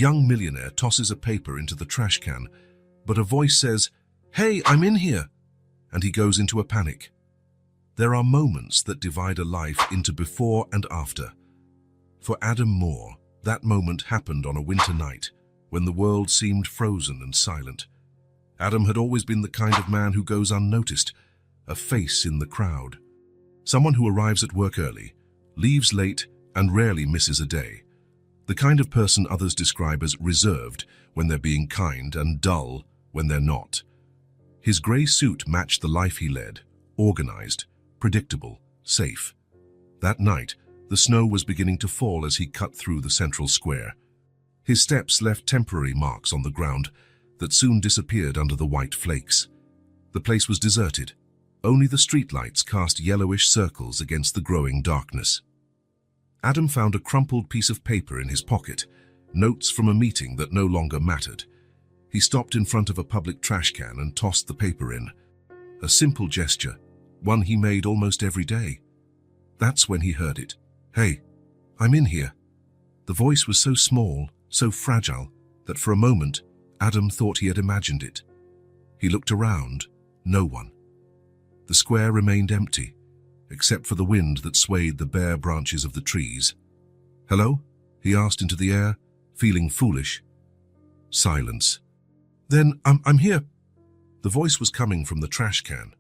Young millionaire tosses a paper into the trash can, but a voice says, "Hey, I'm in here," and he goes into a panic. There are moments that divide a life into before and after. For Adam Moore, that moment happened on a winter night when the world seemed frozen and silent. Adam had always been the kind of man who goes unnoticed, a face in the crowd. Someone who arrives at work early, leaves late, and rarely misses a day. The kind of person others describe as reserved when they're being kind and dull when they're not. His grey suit matched the life he led, organized, predictable, safe. That night, the snow was beginning to fall as he cut through the central square. His steps left temporary marks on the ground that soon disappeared under the white flakes. The place was deserted. Only the streetlights cast yellowish circles against the growing darkness. Adam found a crumpled piece of paper in his pocket, notes from a meeting that no longer mattered. He stopped in front of a public trash can and tossed the paper in. A simple gesture, one he made almost every day. That's when he heard it. "Hey, I'm in here." The voice was so small, so fragile, that for a moment, Adam thought he had imagined it. He looked around. No one. The square remained empty, except for the wind that swayed the bare branches of the trees. "Hello?" he asked into the air, feeling foolish. Silence. "Then I'm here." The voice was coming from the trash can.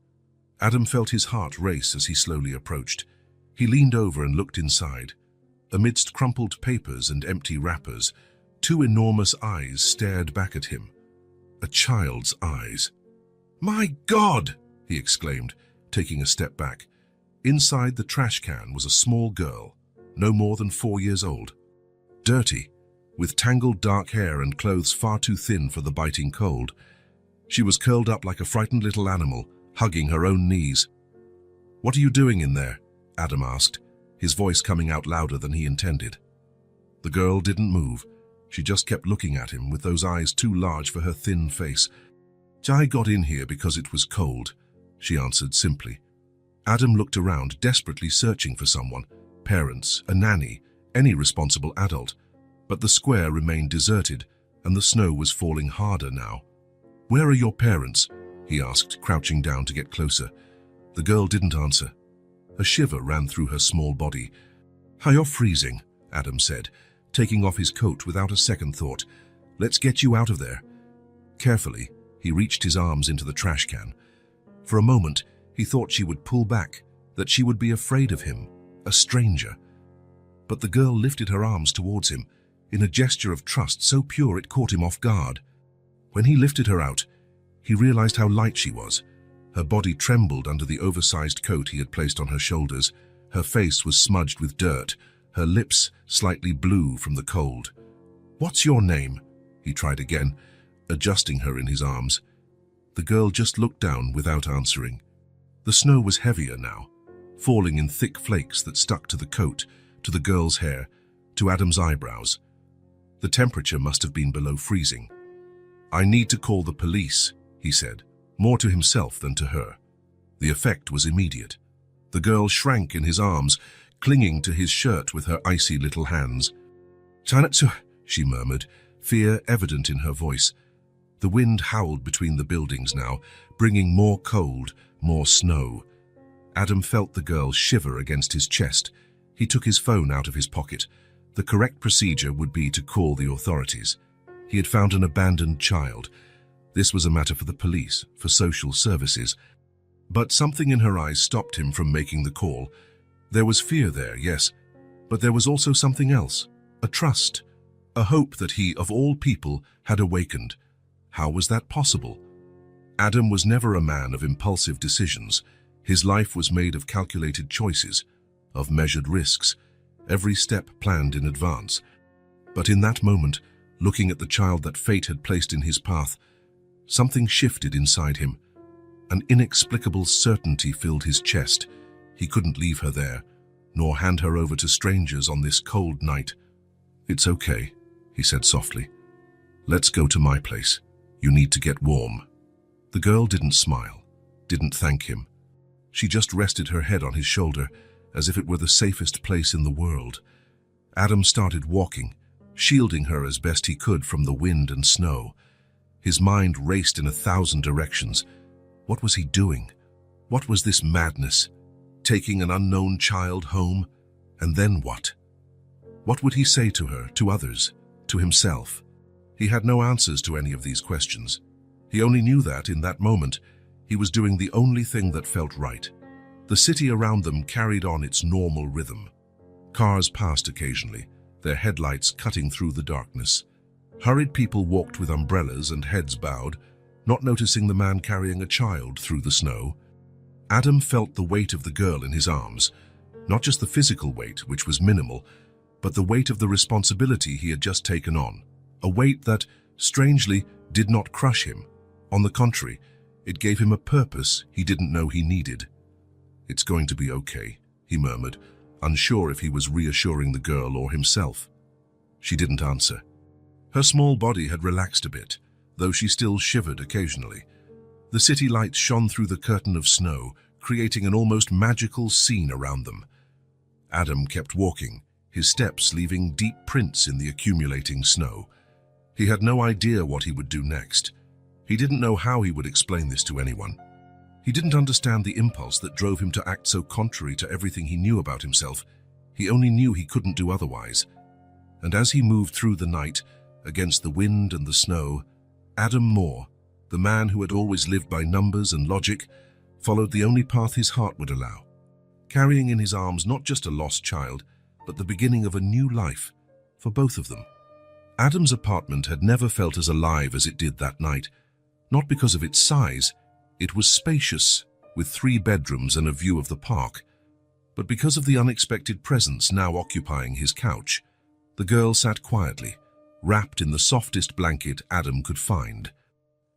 Adam felt his heart race as he slowly approached. He leaned over and looked inside. Amidst crumpled papers and empty wrappers, two enormous eyes stared back at him. A child's eyes. "My God!" he exclaimed, taking a step back. Inside the trash can was a small girl, no more than 4 years old. Dirty, with tangled dark hair and clothes far too thin for the biting cold. She was curled up like a frightened little animal, hugging her own knees. "What are you doing in there?" Adam asked, his voice coming out louder than he intended. The girl didn't move. She just kept looking at him with those eyes too large for her thin face. "I got in here because it was cold," she answered simply. Adam looked around, desperately searching for someone, parents, a nanny, any responsible adult. But the square remained deserted, and the snow was falling harder now. "Where are your parents?" he asked, crouching down to get closer. The girl didn't answer. A shiver ran through her small body. "You're freezing," Adam said, taking off his coat without a second thought. "Let's get you out of there." Carefully, he reached his arms into the trash can. For a moment, he thought she would pull back, that she would be afraid of him, a stranger. But the girl lifted her arms towards him, in a gesture of trust so pure it caught him off guard. When he lifted her out, he realized how light she was. Her body trembled under the oversized coat he had placed on her shoulders. Her face was smudged with dirt, her lips slightly blue from the cold. "What's your name?" he tried again, adjusting her in his arms. The girl just looked down without answering. The snow was heavier now, falling in thick flakes that stuck to the coat, to the girl's hair, to Adam's eyebrows. The temperature must have been below freezing. "I need to call the police," he said, more to himself than to her. The effect was immediate. The girl shrank in his arms, clinging to his shirt with her icy little hands. "Tanatsu," she murmured, fear evident in her voice. The wind howled between the buildings now, bringing more cold, more snow. Adam felt the girl shiver against his chest. He took his phone out of his pocket. The correct procedure would be to call the authorities. He had found an abandoned child. This was a matter for the police, for social services. But something in her eyes stopped him from making the call. There was fear there, yes, but there was also something else, a trust, a hope that he, of all people, had awakened. How was that possible? Adam was never a man of impulsive decisions. His life was made of calculated choices, of measured risks, every step planned in advance. But in that moment, looking at the child that fate had placed in his path, something shifted inside him. An inexplicable certainty filled his chest. He couldn't leave her there, nor hand her over to strangers on this cold night. "It's okay," he said softly. "Let's go to my place. You need to get warm." The girl didn't smile, didn't thank him. She just rested her head on his shoulder, as if it were the safest place in the world. Adam started walking, shielding her as best he could from the wind and snow. His mind raced in 1,000 directions. What was he doing? What was this madness? Taking an unknown child home? And then what? What would he say to her, to others, to himself? He had no answers to any of these questions. He only knew that, in that moment, he was doing the only thing that felt right. The city around them carried on its normal rhythm. Cars passed occasionally, their headlights cutting through the darkness. Hurried people walked with umbrellas and heads bowed, not noticing the man carrying a child through the snow. Adam felt the weight of the girl in his arms, not just the physical weight, which was minimal, but the weight of the responsibility he had just taken on. A weight that, strangely, did not crush him. On the contrary, it gave him a purpose he didn't know he needed. "It's going to be okay," he murmured, unsure if he was reassuring the girl or himself. She didn't answer. Her small body had relaxed a bit, though she still shivered occasionally. The city lights shone through the curtain of snow, creating an almost magical scene around them. Adam kept walking, his steps leaving deep prints in the accumulating snow. He had no idea what he would do next. He didn't know how he would explain this to anyone. He didn't understand the impulse that drove him to act so contrary to everything he knew about himself. He only knew he couldn't do otherwise. And as he moved through the night, against the wind and the snow, Adam Moore, the man who had always lived by numbers and logic, followed the only path his heart would allow, carrying in his arms not just a lost child, but the beginning of a new life for both of them. Adam's apartment had never felt as alive as it did that night, not because of its size. It was spacious, with 3 bedrooms and a view of the park, but because of the unexpected presence now occupying his couch. The girl sat quietly, wrapped in the softest blanket Adam could find.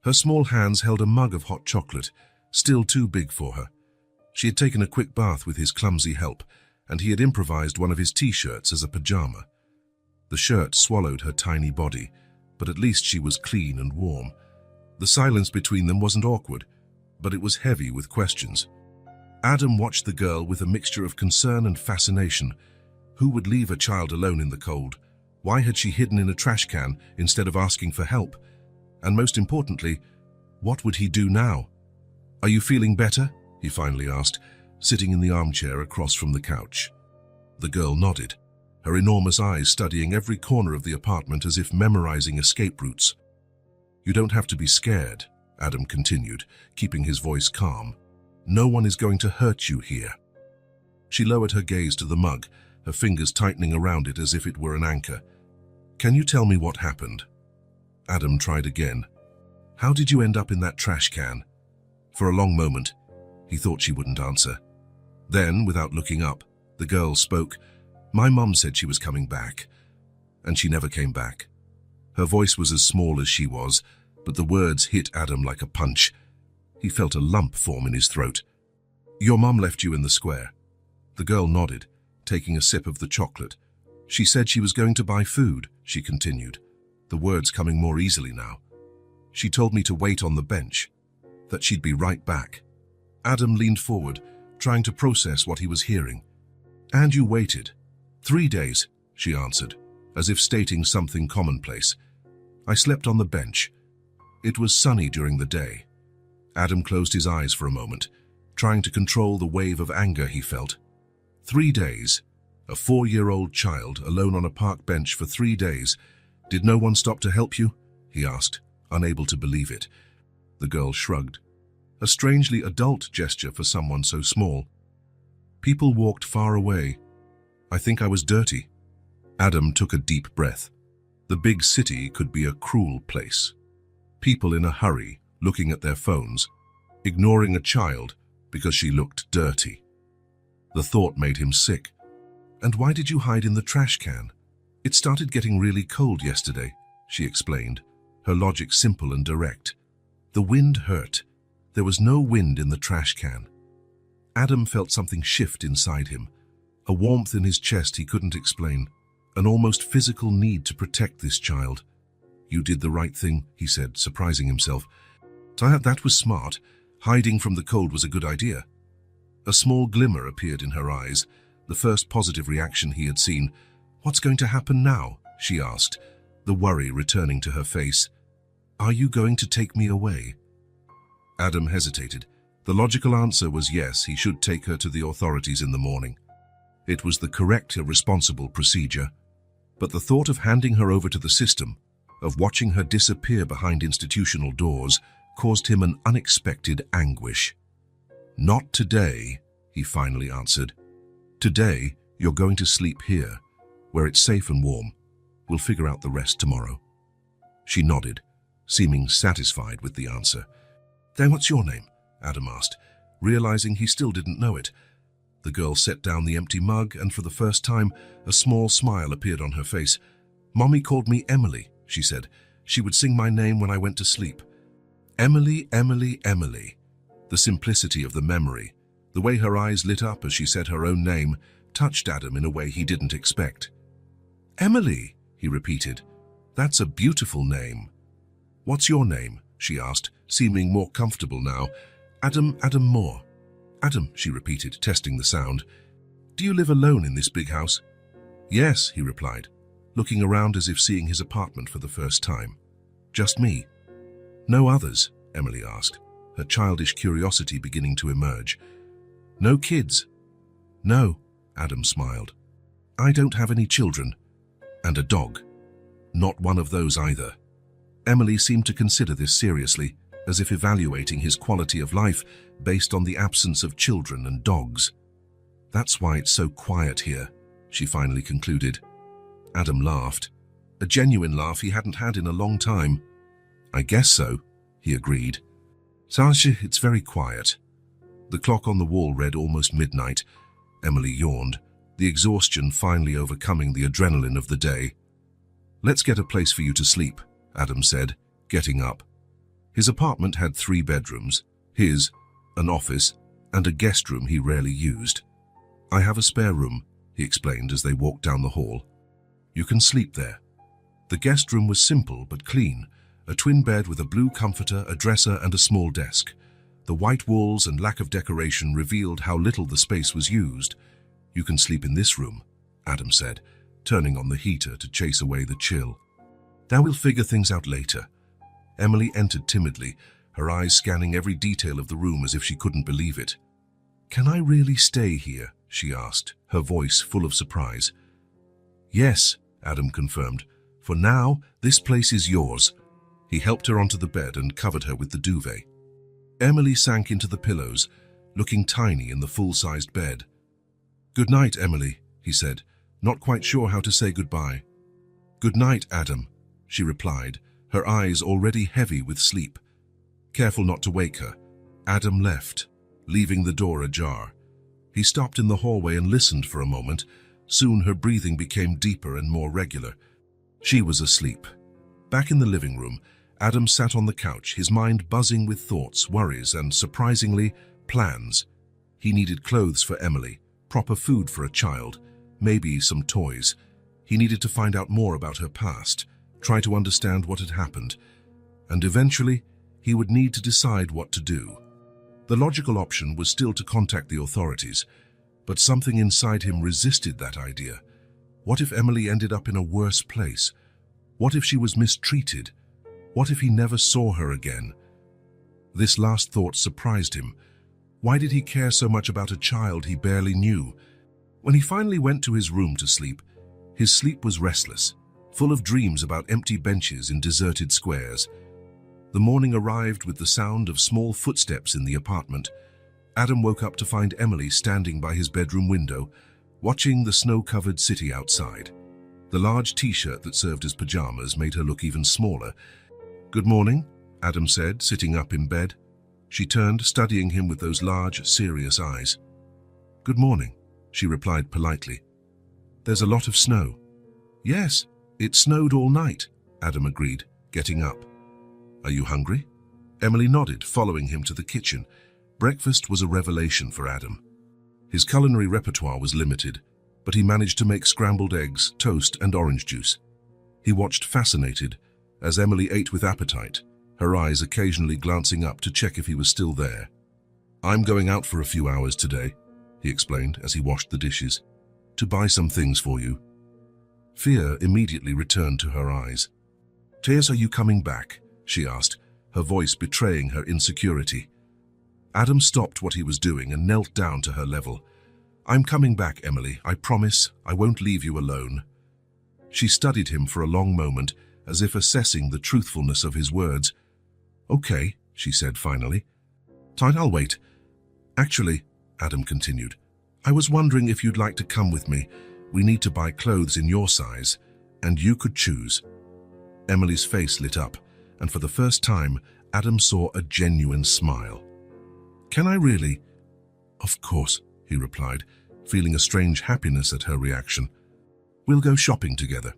Her small hands held a mug of hot chocolate, still too big for her. She had taken a quick bath with his clumsy help, and he had improvised one of his t-shirts as a pajama. The shirt swallowed her tiny body, but at least she was clean and warm. The silence between them wasn't awkward, but it was heavy with questions. Adam watched the girl with a mixture of concern and fascination. Who would leave a child alone in the cold? Why had she hidden in a trash can instead of asking for help? And most importantly, what would he do now? "Are you feeling better?" he finally asked, sitting in the armchair across from the couch. The girl nodded, her enormous eyes studying every corner of the apartment as if memorizing escape routes. "You don't have to be scared," Adam continued, keeping his voice calm. "No one is going to hurt you here." She lowered her gaze to the mug, her fingers tightening around it as if it were an anchor. "Can you tell me what happened?" Adam tried again. "How did you end up in that trash can?" For a long moment, he thought she wouldn't answer. Then, without looking up, the girl spoke. "My mum said she was coming back, and she never came back." Her voice was as small as she was, but the words hit Adam like a punch. He felt a lump form in his throat. "Your mum left you in the square." The girl nodded, taking a sip of the chocolate. "She said she was going to buy food," she continued, the words coming more easily now. "She told me to wait on the bench, that she'd be right back." Adam leaned forward, trying to process what he was hearing. "And you waited?" "3 days," she answered, as if stating something commonplace. "I slept on the bench. It was sunny during the day." Adam closed his eyes for a moment, trying to control the wave of anger he felt. 3 days. A 4-year-old child alone on a park bench for 3 days. "Did no one stop to help you?" he asked, unable to believe it. The girl shrugged. A strangely adult gesture for someone so small. "People walked far away. I think I was dirty." Adam took a deep breath. The big city could be a cruel place. People in a hurry, looking at their phones, ignoring a child because she looked dirty. The thought made him sick. "And why did you hide in the trash can?" "It started getting really cold yesterday," she explained, her logic simple and direct. The wind hurt. There was no wind in the trash can. Adam felt something shift inside him, a warmth in his chest he couldn't explain, an almost physical need to protect this child. "You did the right thing," he said, surprising himself. "That was smart. Hiding from the cold was a good idea." A small glimmer appeared in her eyes, the first positive reaction he had seen. "What's going to happen now?" she asked, the worry returning to her face. "Are you going to take me away?" Adam hesitated. The logical answer was yes, he should take her to the authorities in the morning. It was the correct, irresponsible procedure. But the thought of handing her over to the system, of watching her disappear behind institutional doors, caused him an unexpected anguish. "Not today," he finally answered. "Today, you're going to sleep here, where it's safe and warm. We'll figure out the rest tomorrow." She nodded, seeming satisfied with the answer. "Then what's your name?" Adam asked, realizing he still didn't know it. The girl set down the empty mug, and for the first time, a small smile appeared on her face. "Mommy called me Emily," she said. "She would sing my name when I went to sleep." Emily, Emily, Emily. The simplicity of the memory, the way her eyes lit up as she said her own name, touched Adam in a way he didn't expect. "Emily," he repeated. "That's a beautiful name." "What's your name?" she asked, seeming more comfortable now. Adam Moore." "Adam," she repeated, testing the sound. "Do you live alone in this big house?" "Yes," he replied, looking around as if seeing his apartment for the first time. "Just me?" "No others?" Emily asked, her childish curiosity beginning to emerge. "No kids?" "No," Adam smiled. "I don't have any children. And a dog. Not one of those either." Emily seemed to consider this seriously, as if evaluating his quality of life based on the absence of children and dogs. "That's why it's so quiet here," she finally concluded. Adam laughed, a genuine laugh he hadn't had in a long time. "I guess so," he agreed. "Sasha, it's very quiet." The clock on the wall read almost midnight. Emily yawned, the exhaustion finally overcoming the adrenaline of the day. "Let's get a place for you to sleep," Adam said, getting up. His apartment had 3 bedrooms, his, an office, and a guest room he rarely used. "I have a spare room," he explained as they walked down the hall. "You can sleep there." The guest room was simple but clean, a twin bed with a blue comforter, a dresser, and a small desk. The white walls and lack of decoration revealed how little the space was used. "You can sleep in this room," Adam said, turning on the heater to chase away the chill. "Now we'll figure things out later." Emily entered timidly, her eyes scanning every detail of the room as if she couldn't believe it. "Can I really stay here?" she asked, her voice full of surprise. "Yes," Adam confirmed. "For now, this place is yours." He helped her onto the bed and covered her with the duvet. Emily sank into the pillows, looking tiny in the full-sized bed. "Good night, Emily," he said, not quite sure how to say goodbye. "Good night, Adam," she replied, her eyes already heavy with sleep. Careful not to wake her, Adam left, leaving the door ajar. He stopped in the hallway and listened for a moment. Soon her breathing became deeper and more regular. She was asleep. Back in the living room, Adam sat on the couch, his mind buzzing with thoughts, worries, and, surprisingly, plans. He needed clothes for Emily, proper food for a child, maybe some toys. He needed to find out more about her past, try to understand what had happened, and eventually he would need to decide what to do. The logical option was still to contact the authorities, but something inside him resisted that idea. What if Emily ended up in a worse place? What if she was mistreated? What if he never saw her again? This last thought surprised him. Why did he care so much about a child he barely knew? When he finally went to his room to sleep, his sleep was restless, full of dreams about empty benches in deserted squares. The morning arrived with the sound of small footsteps in the apartment. Adam woke up to find Emily standing by his bedroom window, watching the snow-covered city outside. The large t-shirt that served as pajamas made her look even smaller. "Good morning," Adam said, sitting up in bed. She turned, studying him with those large, serious eyes. "Good morning," she replied politely. "There's a lot of snow." "Yes, it snowed all night," Adam agreed, getting up. "Are you hungry?" Emily nodded, following him to the kitchen. Breakfast was a revelation for Adam. His culinary repertoire was limited, but he managed to make scrambled eggs, toast, and orange juice. He watched fascinated as Emily ate with appetite, her eyes occasionally glancing up to check if he was still there. "I'm going out for a few hours today," he explained as he washed the dishes, "to buy some things for you." Fear immediately returned to her eyes. "Tears, are you coming back?" she asked, her voice betraying her insecurity. Adam stopped what he was doing and knelt down to her level. "I'm coming back, Emily. I promise. I won't leave you alone." She studied him for a long moment, as if assessing the truthfulness of his words. "Okay," she said finally. "Tight, I'll wait. Actually," Adam continued, "I was wondering if you'd like to come with me. We need to buy clothes in your size, and you could choose." Emily's face lit up, and for the first time, Adam saw a genuine smile. "Can I really?" "Of course," he replied, feeling a strange happiness at her reaction. "We'll go shopping together."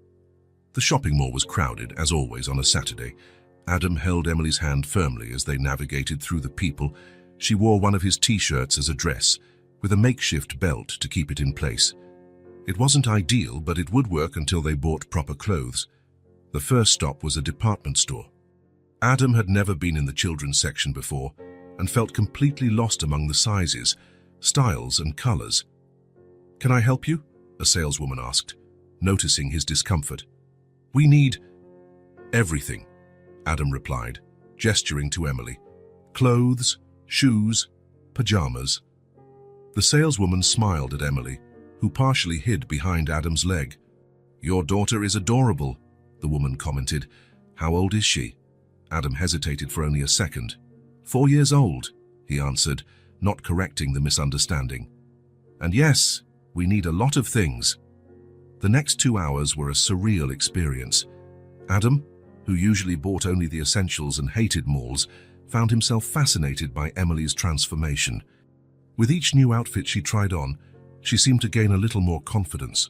The shopping mall was crowded, as always on a Saturday. Adam held Emily's hand firmly as they navigated through the people. She wore one of his t-shirts as a dress, with a makeshift belt to keep it in place. It wasn't ideal, but it would work until they bought proper clothes. The first stop was a department store. Adam had never been in the children's section before and felt completely lost among the sizes, styles and colors. "Can I help you?" a saleswoman asked, noticing his discomfort. "We need everything," Adam replied, gesturing to Emily. "Clothes, shoes, pajamas." The saleswoman smiled at Emily, who partially hid behind Adam's leg. "Your daughter is adorable," the woman commented. "How old is she?" Adam hesitated for only a second. 4 years old, he answered, not correcting the misunderstanding. "And yes, we need a lot of things." The next 2 hours were a surreal experience. Adam, who usually bought only the essentials and hated malls, found himself fascinated by Emily's transformation. With each new outfit she tried on, she seemed to gain a little more confidence.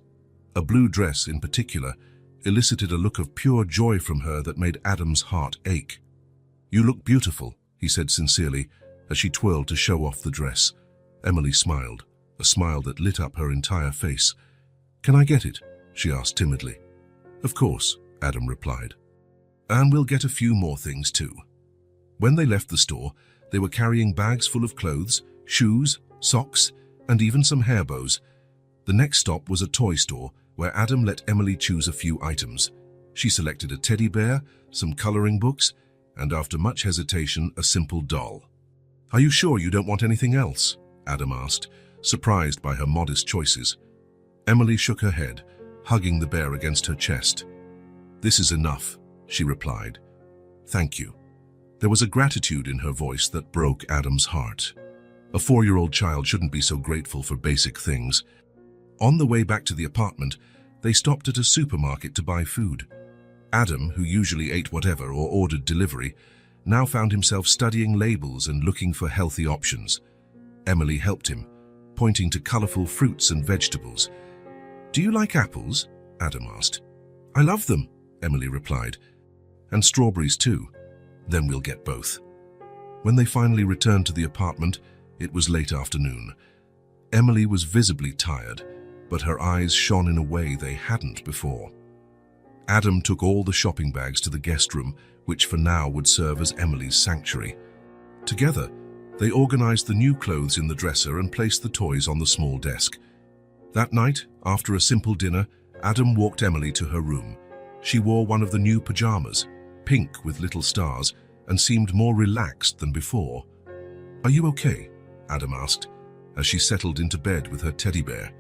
A blue dress, in particular, elicited a look of pure joy from her that made Adam's heart ache. "You look beautiful," he said sincerely, as she twirled to show off the dress. Emily smiled, a smile that lit up her entire face. "Can I get it?" she asked timidly. "Of course," Adam replied. "And we'll get a few more things too." When they left the store, they were carrying bags full of clothes, shoes, socks, and even some hair bows. The next stop was a toy store, where Adam let Emily choose a few items. She selected a teddy bear, some coloring books, and after much hesitation, a simple doll. "Are you sure you don't want anything else?" Adam asked, surprised by her modest choices. Emily shook her head, hugging the bear against her chest. "This is enough," she replied. "Thank you." There was a gratitude in her voice that broke Adam's heart. A 4-year-old child shouldn't be so grateful for basic things. On the way back to the apartment, they stopped at a supermarket to buy food. Adam, who usually ate whatever or ordered delivery, now found himself studying labels and looking for healthy options. Emily helped him, pointing to colorful fruits and vegetables. "Do you like apples?" Adam asked. "I love them," Emily replied. "And strawberries too." "Then we'll get both." When they finally returned to the apartment, it was late afternoon. Emily was visibly tired, but her eyes shone in a way they hadn't before. Adam took all the shopping bags to the guest room, which for now would serve as Emily's sanctuary. Together, they organized the new clothes in the dresser and placed the toys on the small desk. That night, after a simple dinner, Adam walked Emily to her room. She wore one of the new pajamas, pink with little stars, and seemed more relaxed than before. "Are you okay?" Adam asked, as she settled into bed with her teddy bear.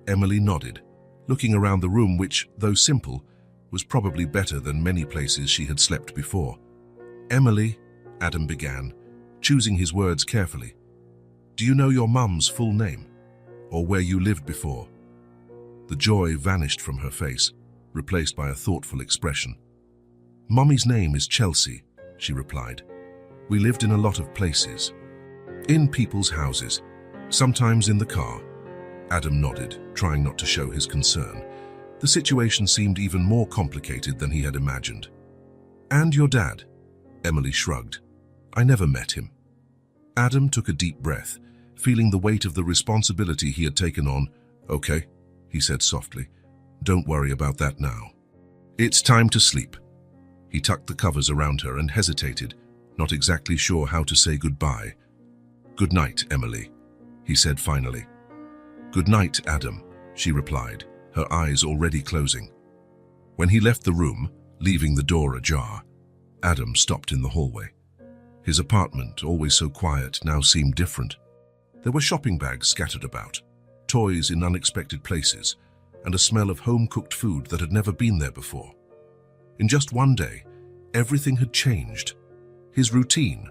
Emily nodded, looking around the room which, though simple, was probably better than many places she had slept before. "Emily," Adam began, choosing his words carefully, "do you know your mum's full name, or where you lived before?" The joy vanished from her face, replaced by a thoughtful expression. "Mummy's name is Chelsea," she replied. "We lived in a lot of places. In people's houses, sometimes in the car." Adam nodded, trying not to show his concern. The situation seemed even more complicated than he had imagined. "And your dad?" Emily shrugged. "I never met him." Adam took a deep breath, feeling the weight of the responsibility he had taken on. "Okay," he said softly. "Don't worry about that now. It's time to sleep." He tucked the covers around her and hesitated, not exactly sure how to say goodbye. "Good night, Emily," he said finally. "Good night, Adam," she replied, her eyes already closing. When he left the room, leaving the door ajar, Adam stopped in the hallway. His apartment, always so quiet, now seemed different. There were shopping bags scattered about, toys in unexpected places, and a smell of home-cooked food that had never been there before. In just one day, everything had changed. His routine,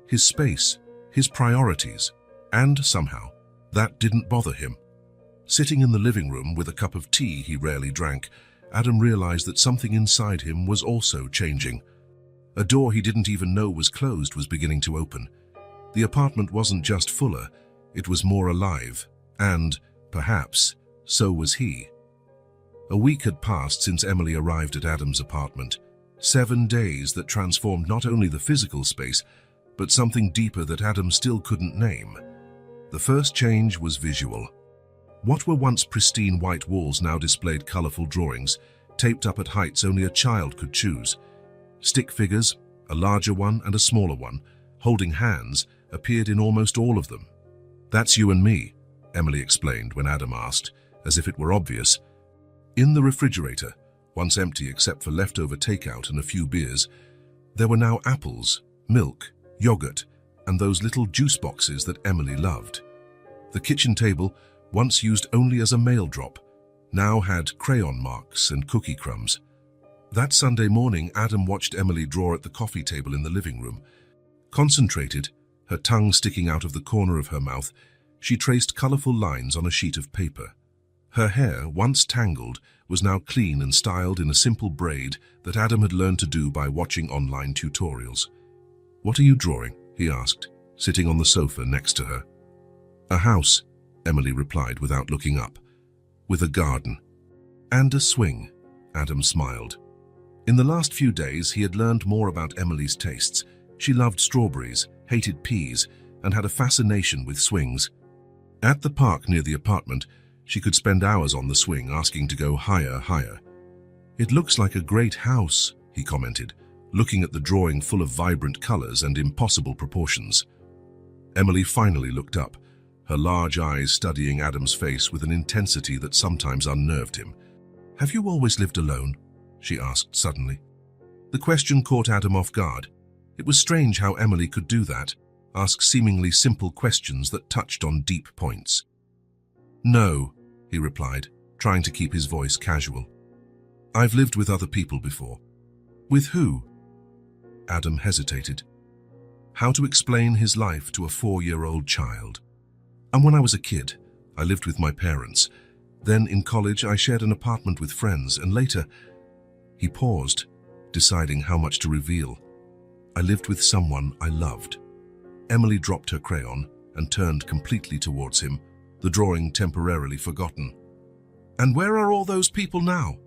his space, his priorities, and somehow, that didn't bother him. Sitting in the living room with a cup of tea he rarely drank, Adam realized that something inside him was also changing. A door he didn't even know was closed was beginning to open. The apartment wasn't just fuller, it was more alive, and, perhaps, so was he. A week had passed since Emily arrived at Adam's apartment. 7 days that transformed not only the physical space, but something deeper that Adam still couldn't name. The first change was visual. What were once pristine white walls now displayed colorful drawings, taped up at heights only a child could choose. Stick figures, a larger one and a smaller one, holding hands, appeared in almost all of them. "That's you and me," Emily explained when Adam asked, as if it were obvious. In the refrigerator, once empty except for leftover takeout and a few beers, there were now apples, milk, yogurt, and those little juice boxes that Emily loved. The kitchen table, once used only as a mail drop, now had crayon marks and cookie crumbs. That Sunday morning, Adam watched Emily draw at the coffee table in the living room. Concentrated, her tongue sticking out of the corner of her mouth, she traced colorful lines on a sheet of paper. Her hair, once tangled, was now clean and styled in a simple braid that Adam had learned to do by watching online tutorials. "What are you drawing?" he asked, sitting on the sofa next to her. "A house," Emily replied without looking up. "With a garden." "And a swing," Adam smiled. In the last few days, he had learned more about Emily's tastes. She loved strawberries, hated peas, and had a fascination with swings. At the park near the apartment, she could spend hours on the swing asking to go higher, higher. "It looks like a great house," he commented, looking at the drawing full of vibrant colors and impossible proportions. Emily finally looked up, her large eyes studying Adam's face with an intensity that sometimes unnerved him. "Have you always lived alone?" she asked suddenly. The question caught Adam off guard. It was strange how Emily could do that, ask seemingly simple questions that touched on deep points. "No," he replied, trying to keep his voice casual. "I've lived with other people before." "With who?" Adam hesitated. How to explain his life to a 4-year-old child? "And when I was a kid, I lived with my parents. Then in college, I shared an apartment with friends, and later..." He paused, deciding how much to reveal. "I lived with someone I loved." Emily dropped her crayon and turned completely towards him, the drawing temporarily forgotten. "And where are all those people now?"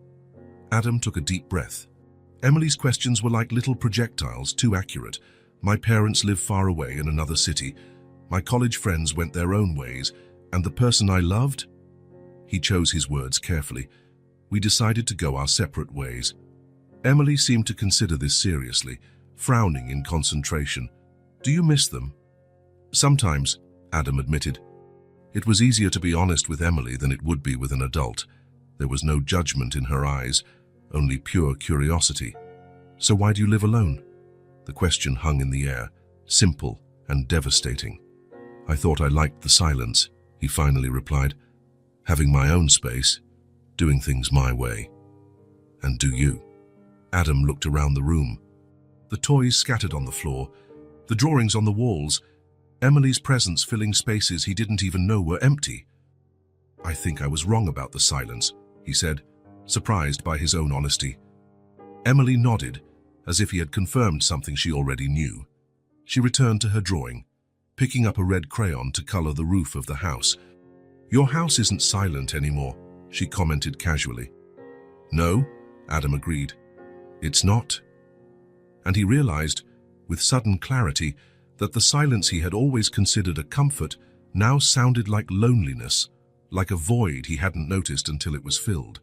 Adam took a deep breath. Emily's questions were like little projectiles, too accurate. "My parents live far away in another city. My college friends went their own ways, and the person I loved..." He chose his words carefully. "We decided to go our separate ways." Emily seemed to consider this seriously, frowning in concentration. "Do you miss them?" "Sometimes," Adam admitted. It was easier to be honest with Emily than it would be with an adult. There was no judgment in her eyes, only pure curiosity. "So why do you live alone?" The question hung in the air, simple and devastating. "I thought I liked the silence," he finally replied. "Having my own space, doing things my way." "And do you?" Adam looked around the room. The toys scattered on the floor, the drawings on the walls, Emily's presence filling spaces he didn't even know were empty. "I think I was wrong about the silence," he said, surprised by his own honesty. Emily nodded, as if he had confirmed something she already knew. She returned to her drawing, picking up a red crayon to color the roof of the house. "Your house isn't silent anymore," she commented casually. "No," Adam agreed. "It's not." And he realized, with sudden clarity, that the silence he had always considered a comfort now sounded like loneliness, like a void he hadn't noticed until it was filled.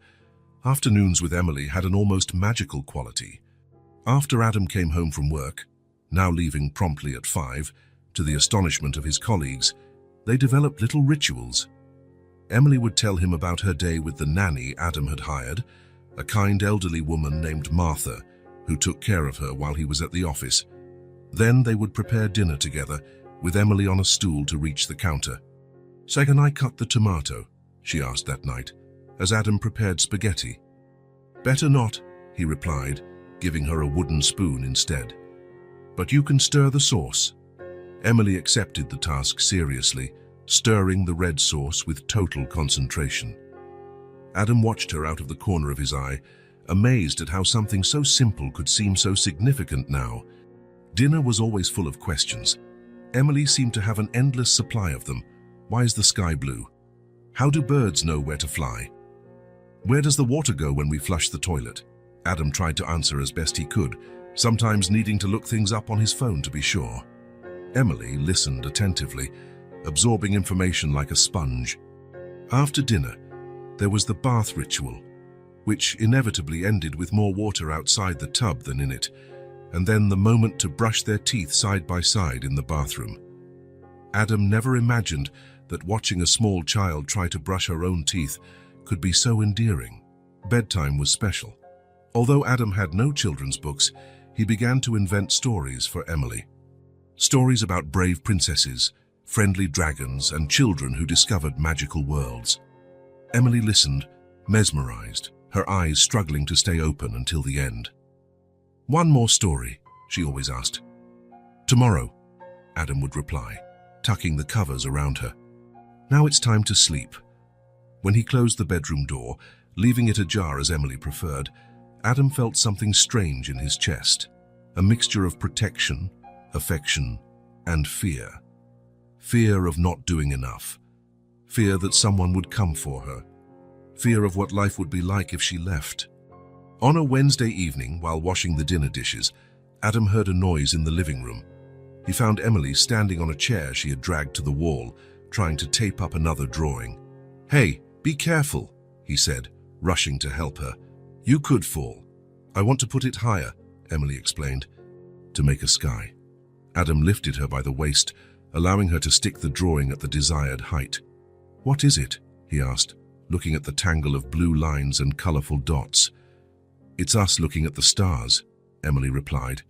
Afternoons with Emily had an almost magical quality. After Adam came home from work, now leaving promptly at 5, to the astonishment of his colleagues, they developed little rituals. Emily would tell him about her day with the nanny Adam had hired, a kind elderly woman named Martha, who took care of her while he was at the office. Then they would prepare dinner together, with Emily on a stool to reach the counter. "So can I cut the tomato?" she asked that night, as Adam prepared spaghetti. "Better not," he replied, giving her a wooden spoon instead. "But you can stir the sauce." Emily accepted the task seriously, stirring the red sauce with total concentration. Adam watched her out of the corner of his eye, amazed at how something so simple could seem so significant now. Dinner was always full of questions. Emily seemed to have an endless supply of them. Why is the sky blue? How do birds know where to fly? Where does the water go when we flush the toilet? Adam tried to answer as best he could, sometimes needing to look things up on his phone to be sure. Emily listened attentively, absorbing information like a sponge. After dinner, there was the bath ritual, which inevitably ended with more water outside the tub than in it, and then the moment to brush their teeth side by side in the bathroom. Adam never imagined that watching a small child try to brush her own teeth could be so endearing. Bedtime was special. Although Adam had no children's books, he began to invent stories for Emily. Stories about brave princesses, friendly dragons, and children who discovered magical worlds. Emily listened, mesmerized, her eyes struggling to stay open until the end. "One more story?" she always asked. "Tomorrow," Adam would reply, tucking the covers around her. Now it's time to sleep. When he closed the bedroom door, leaving it ajar as Emily preferred, Adam felt something strange in his chest, a mixture of protection, affection, and fear. Fear of not doing enough. Fear that someone would come for her. Fear of what life would be like if she left. On a Wednesday evening, while washing the dinner dishes, Adam heard a noise in the living room. He found Emily standing on a chair she had dragged to the wall, trying to tape up another drawing. "Hey, be careful," he said, rushing to help her. "You could fall." "I want to put it higher," Emily explained, "to make a sky." Adam lifted her by the waist, allowing her to stick the drawing at the desired height. "What is it?" he asked, looking at the tangle of blue lines and colorful dots. "It's us looking at the stars," Emily replied.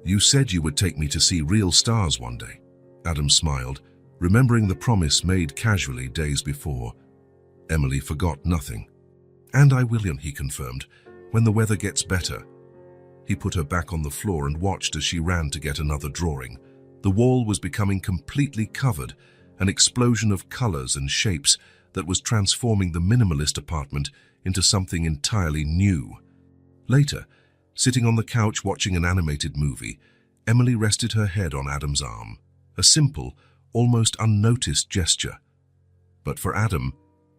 "You said you would take me to see real stars one day." Adam smiled, remembering the promise made casually days before. Emily forgot nothing. "And I will," he confirmed, "when the weather gets better." He put her back on the floor and watched as she ran to get another drawing. The wall was becoming completely covered, an explosion of colors and shapes that was transforming the minimalist apartment into something entirely new. Later, sitting on the couch watching an animated movie, Emily rested her head on Adam's arm, a simple, almost unnoticed gesture. But for Adam,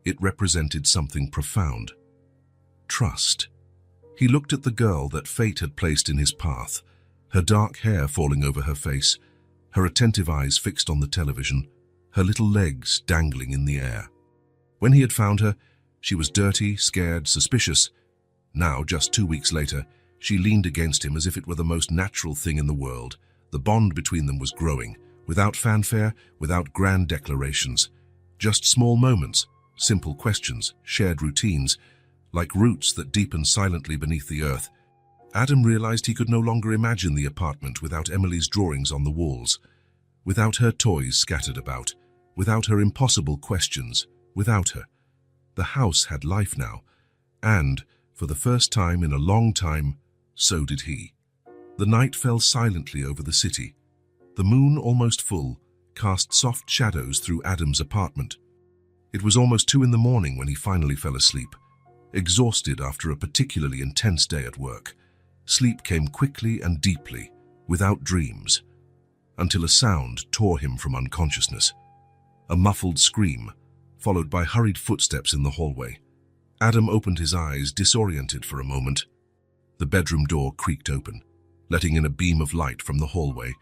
it represented something profound. Trust. He looked at the girl that fate had placed in his path, her dark hair falling over her face, her attentive eyes fixed on the television, her little legs dangling in the air. When he had found her, she was dirty, scared, suspicious. Now, just 2 weeks later, she leaned against him as if it were the most natural thing in the world. The bond between them was growing, without fanfare, without grand declarations. Just small moments, simple questions, shared routines, like roots that deepen silently beneath the earth. Adam realized he could no longer imagine the apartment without Emily's drawings on the walls, without her toys scattered about, without her impossible questions, without her. The house had life now, and, for the first time in a long time, so did he. The night fell silently over the city. The moon, almost full, cast soft shadows through Adam's apartment. It was almost 2 in the morning when he finally fell asleep, exhausted after a particularly intense day at work. Sleep came quickly and deeply, without dreams, until a sound tore him from unconsciousness. A muffled scream, followed by hurried footsteps in the hallway. Adam opened his eyes, disoriented for a moment. The bedroom door creaked open, letting in a beam of light from the hallway.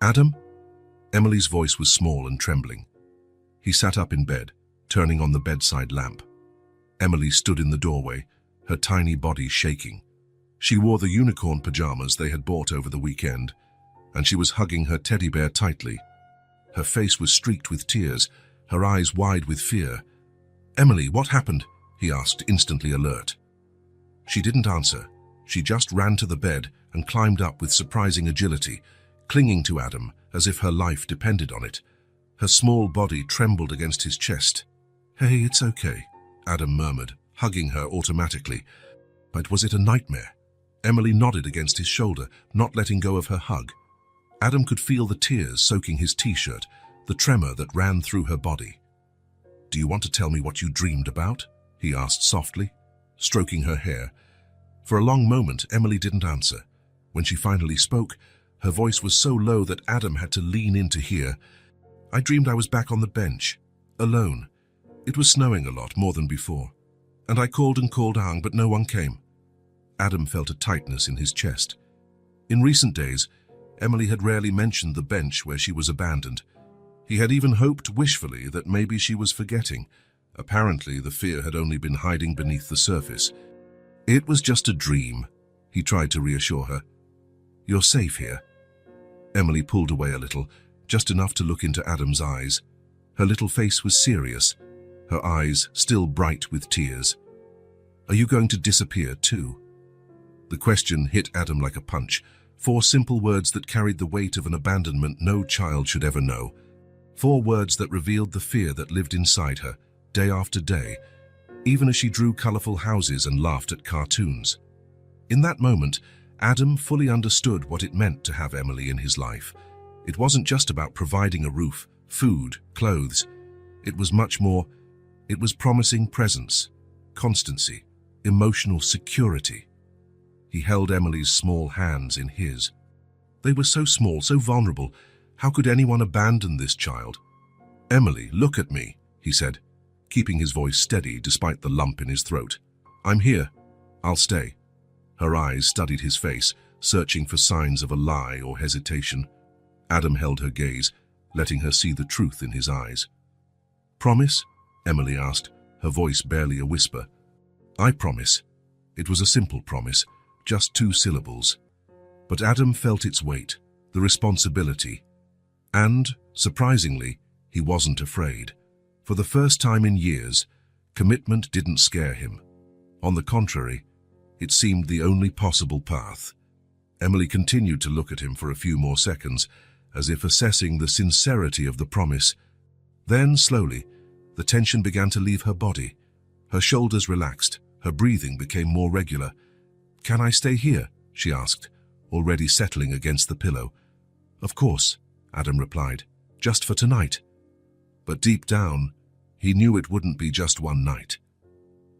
"Adam?" Emily's voice was small and trembling. He sat up in bed, turning on the bedside lamp. Emily stood in the doorway, her tiny body shaking. She wore the unicorn pajamas they had bought over the weekend, and she was hugging her teddy bear tightly. Her face was streaked with tears, her eyes wide with fear. "Emily, what happened?" he asked, instantly alert. She didn't answer. She just ran to the bed and climbed up with surprising agility, clinging to Adam as if her life depended on it. Her small body trembled against his chest. "Hey, it's okay," Adam murmured, hugging her automatically. But was it a nightmare? Emily nodded against his shoulder, not letting go of her hug. Adam could feel the tears soaking his t-shirt, the tremor that ran through her body. "Do you want to tell me what you dreamed about?" he asked softly, stroking her hair. For a long moment, Emily didn't answer. When she finally spoke, her voice was so low that Adam had to lean in to hear. "I dreamed I was back on the bench, alone. It was snowing a lot, more than before. And I called and called out, but no one came." Adam felt a tightness in his chest. In recent days, Emily had rarely mentioned the bench where she was abandoned. He had even hoped wishfully that maybe she was forgetting. Apparently, the fear had only been hiding beneath the surface. "It was just a dream," he tried to reassure her. "You're safe here." Emily pulled away a little, just enough to look into Adam's eyes. Her little face was serious, her eyes still bright with tears. "Are you going to disappear too?" The question hit Adam like a punch. 4 simple words that carried the weight of an abandonment no child should ever know. 4 words that revealed the fear that lived inside her, day after day, even as she drew colorful houses and laughed at cartoons. In that moment, Adam fully understood what it meant to have Emily in his life. It wasn't just about providing a roof, food, clothes. It was much more. It was promising presence, constancy, emotional security. He held Emily's small hands in his. They were so small, so vulnerable. How could anyone abandon this child? "Emily, look at me," he said, keeping his voice steady despite the lump in his throat. "I'm here. I'll stay." Her eyes studied his face, searching for signs of a lie or hesitation. Adam held her gaze, letting her see the truth in his eyes. "Promise?" Emily asked, her voice barely a whisper. "I promise." It was a simple promise, just 2 syllables. But Adam felt its weight, the responsibility. And, surprisingly, he wasn't afraid. For the first time in years, commitment didn't scare him. On the contrary, it seemed the only possible path. Emily continued to look at him for a few more seconds, as if assessing the sincerity of the promise. Then, slowly, the tension began to leave her body. Her shoulders relaxed, her breathing became more regular. "Can I stay here?" she asked, already settling against the pillow. "Of course," Adam replied, "just for tonight." But deep down, he knew it wouldn't be just one night.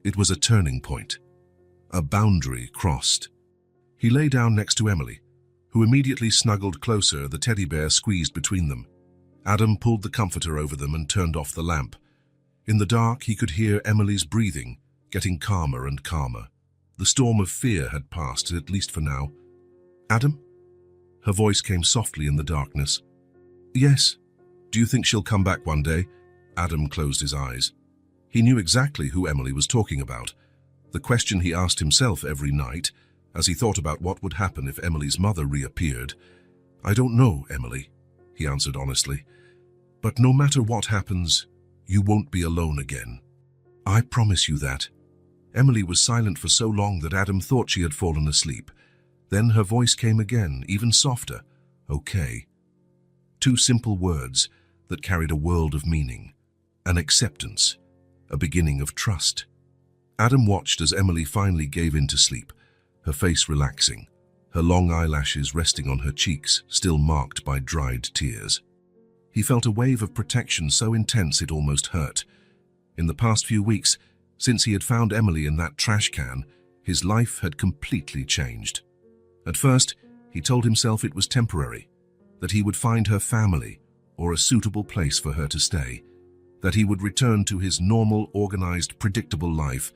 It was a turning point, a boundary crossed. He lay down next to Emily, who immediately snuggled closer, the teddy bear squeezed between them. Adam pulled the comforter over them and turned off the lamp. In the dark, he could hear Emily's breathing, getting calmer and calmer. The storm of fear had passed, at least for now. "Adam?" Her voice came softly in the darkness. "Yes. Do you think she'll come back one day?" Adam closed his eyes. He knew exactly who Emily was talking about. The question he asked himself every night, as he thought about what would happen if Emily's mother reappeared. "I don't know, Emily," he answered honestly. "But no matter what happens, you won't be alone again. I promise you that." Emily was silent for so long that Adam thought she had fallen asleep. Then her voice came again, even softer. "Okay." 2 simple words that carried a world of meaning. An acceptance, a beginning of trust. Adam watched as Emily finally gave in to sleep, her face relaxing, her long eyelashes resting on her cheeks, still marked by dried tears. He felt a wave of protection so intense it almost hurt. In the past few weeks, since he had found Emily in that trash can, his life had completely changed. At first, he told himself it was temporary, that he would find her family or a suitable place for her to stay, that he would return to his normal, organized, predictable life.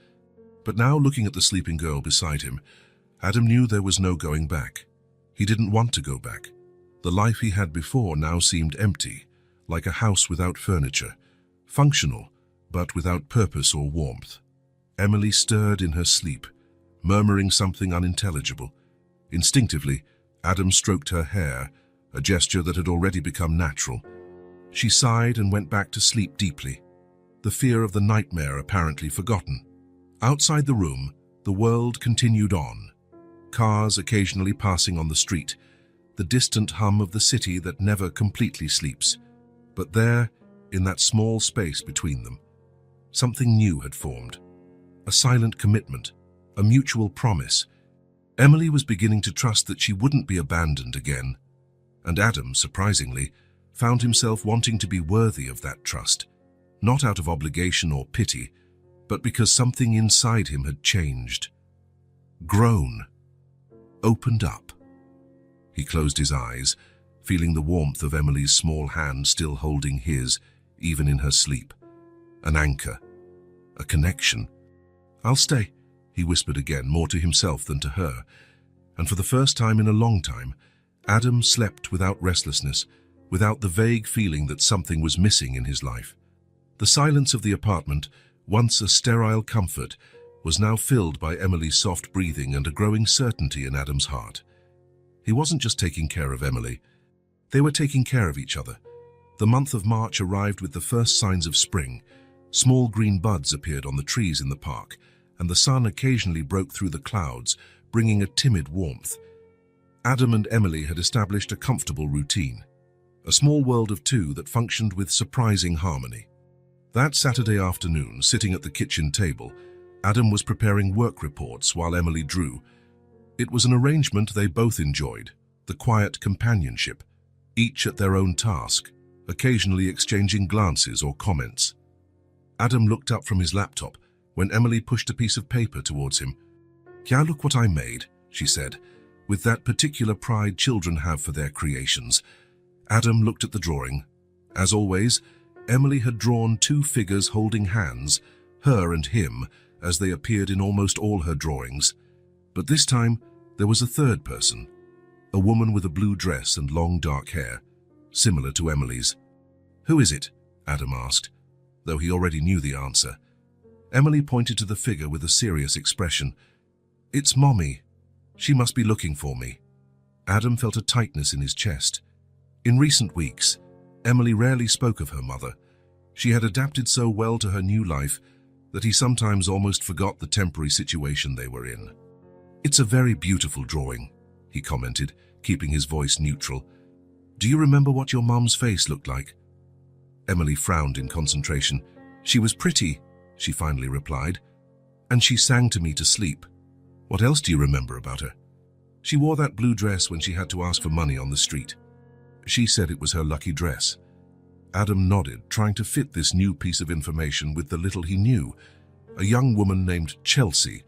But now, looking at the sleeping girl beside him, Adam knew there was no going back. He didn't want to go back. The life he had before now seemed empty, like a house without furniture, functional, but without purpose or warmth. Emily stirred in her sleep, murmuring something unintelligible. Instinctively, Adam stroked her hair, a gesture that had already become natural. She sighed and went back to sleep deeply, the fear of the nightmare apparently forgotten. Outside the room, The world continued on, cars occasionally passing on the street, the distant hum of the city that never completely sleeps. But there, in that small space between them, something new had formed. A silent commitment, a mutual promise. Emily was beginning to trust that she wouldn't be abandoned again. And Adam, surprisingly, found himself wanting to be worthy of that trust, not out of obligation or pity, but because something inside him had changed, grown, opened up. He closed his eyes, feeling the warmth of Emily's small hand still holding his, even in her sleep. An anchor, a connection. "I'll stay," he whispered again, more to himself than to her. And for the first time in a long time, Adam slept without restlessness, without the vague feeling that something was missing in his life. The silence of the apartment, once a sterile comfort, was now filled by Emily's soft breathing and a growing certainty in Adam's heart. He wasn't just taking care of Emily. They were taking care of each other. The month of March arrived with the first signs of spring. Small green buds appeared on the trees in the park, and the sun occasionally broke through the clouds, bringing a timid warmth. Adam and Emily had established a comfortable routine, a small world of two that functioned with surprising harmony. That Saturday afternoon, sitting at the kitchen table, Adam was preparing work reports while Emily drew. It was an arrangement they both enjoyed, the quiet companionship, each at their own task, occasionally exchanging glances or comments. Adam looked up from his laptop when Emily pushed a piece of paper towards him. "Yeah, look what I made," she said, with that particular pride children have for their creations. Adam looked at the drawing. As always, Emily had drawn two figures holding hands, her and him, as they appeared in almost all her drawings. But this time, there was a third person, a woman with a blue dress and long dark hair, similar to Emily's. "Who is it?" Adam asked, though he already knew the answer. Emily pointed to the figure with a serious expression. "It's Mommy. She must be looking for me." Adam felt a tightness in his chest. In recent weeks, Emily rarely spoke of her mother. She had adapted so well to her new life that he sometimes almost forgot the temporary situation they were in. "It's a very beautiful drawing," he commented, keeping his voice neutral. "Do you remember what your mum's face looked like?" Emily frowned in concentration. "She was pretty," she finally replied, "and she sang to me to sleep." "What else do you remember about her?" "She wore that blue dress when she had to ask for money on the street. She said it was her lucky dress." Adam nodded, trying to fit this new piece of information with the little he knew. A young woman named Chelsea,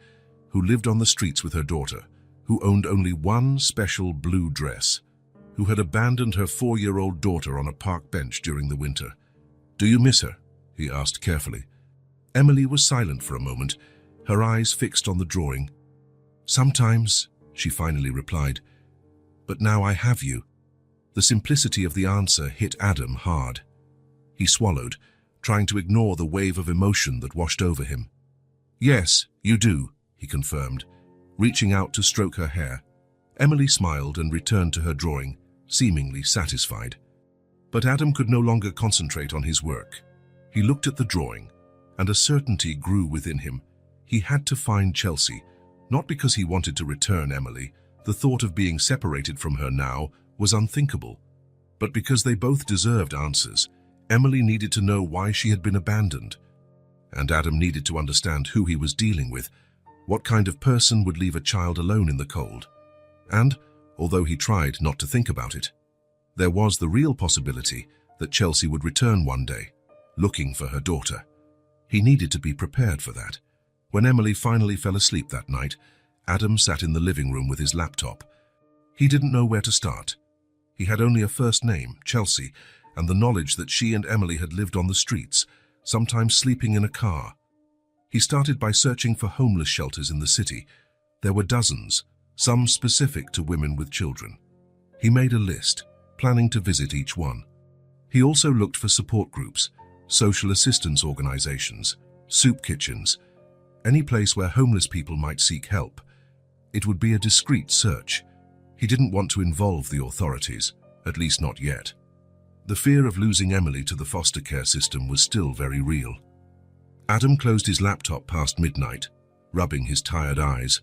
who lived on the streets with her daughter, who owned only one special blue dress, who had abandoned her 4-year-old daughter on a park bench during the winter. "Do you miss her?" he asked carefully. Emily was silent for a moment, her eyes fixed on the drawing. "Sometimes," she finally replied, "but now I have you." The simplicity of the answer hit Adam hard. He swallowed, trying to ignore the wave of emotion that washed over him. "Yes, you do," he confirmed, reaching out to stroke her hair. Emily smiled and returned to her drawing, seemingly satisfied. But Adam could no longer concentrate on his work. He looked at the drawing, and a certainty grew within him. He had to find Chelsea, not because he wanted to return Emily. The thought of being separated from her now was unthinkable, but because they both deserved answers. Emily needed to know why she had been abandoned, and Adam needed to understand who he was dealing with. What kind of person would leave a child alone in the cold? And, although he tried not to think about it, there was the real possibility that Chelsea would return one day, looking for her daughter. He needed to be prepared for that. When Emily finally fell asleep that night, Adam sat in the living room with his laptop. He didn't know where to start. He had only a first name, Chelsea, and the knowledge that she and Emily had lived on the streets, sometimes sleeping in a car. He started by searching for homeless shelters in the city. There were dozens, some specific to women with children. He made a list, planning to visit each one. He also looked for support groups, social assistance organizations, soup kitchens, any place where homeless people might seek help. It would be a discreet search. He didn't want to involve the authorities, at least not yet. The fear of losing Emily to the foster care system was still very real. Adam closed his laptop past midnight, rubbing his tired eyes.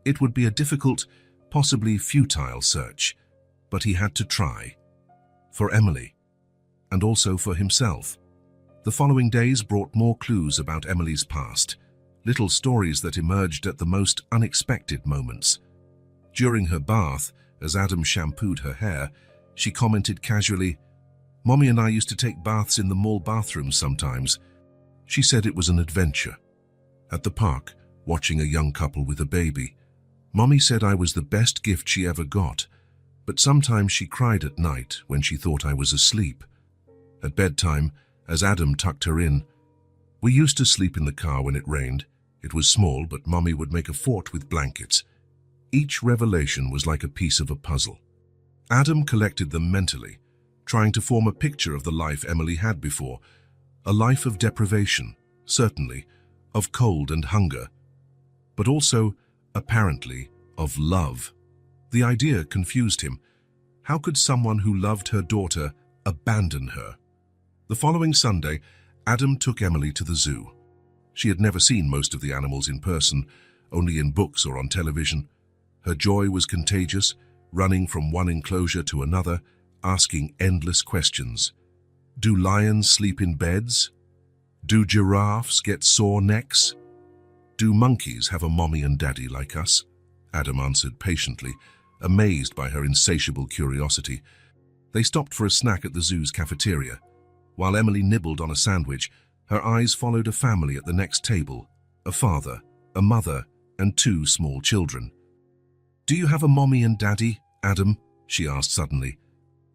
It would be a difficult, possibly futile search, but he had to try. For Emily, and also for himself. The following days brought more clues about Emily's past, little stories that emerged at the most unexpected moments. During her bath, as Adam shampooed her hair, she commented casually, "Mommy and I used to take baths in the mall bathrooms sometimes." She said it was an adventure. At the park, watching a young couple with a baby, Mommy said I was the best gift she ever got, but sometimes she cried at night when she thought I was asleep. At bedtime, as Adam tucked her in, "We used to sleep in the car when it rained. It was small, but Mommy would make a fort with blankets." Each revelation was like a piece of a puzzle. Adam collected them mentally, trying to form a picture of the life Emily had before, a life of deprivation, certainly, of cold and hunger, but also, apparently, of love. The idea confused him. How could someone who loved her daughter abandon her? The following Sunday, Adam took Emily to the zoo. She had never seen most of the animals in person, only in books or on television. Her joy was contagious, running from one enclosure to another, asking endless questions. Do lions sleep in beds? Do giraffes get sore necks? Do monkeys have a mommy and daddy like us? Adam answered patiently, amazed by her insatiable curiosity. They stopped for a snack at the zoo's cafeteria. While Emily nibbled on a sandwich, her eyes followed a family at the next table, a father, a mother, and 2 small children. "Do you have a mommy and daddy, Adam?" she asked suddenly.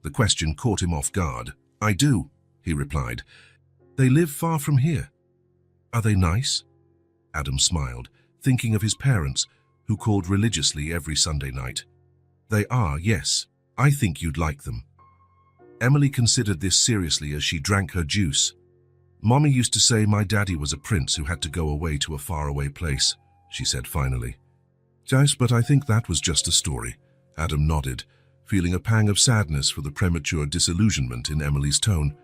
The question caught him off guard. "I do," he replied. "They live far from here." "Are they nice?" Adam smiled, thinking of his parents, who called religiously every Sunday night. "They are, yes. I think you'd like them." Emily considered this seriously as she drank her juice. "Mommy used to say my daddy was a prince who had to go away to a faraway place," she said finally. "Yes, but I think that was just a story." Adam nodded, feeling a pang of sadness for the premature disillusionment in Emily's tone.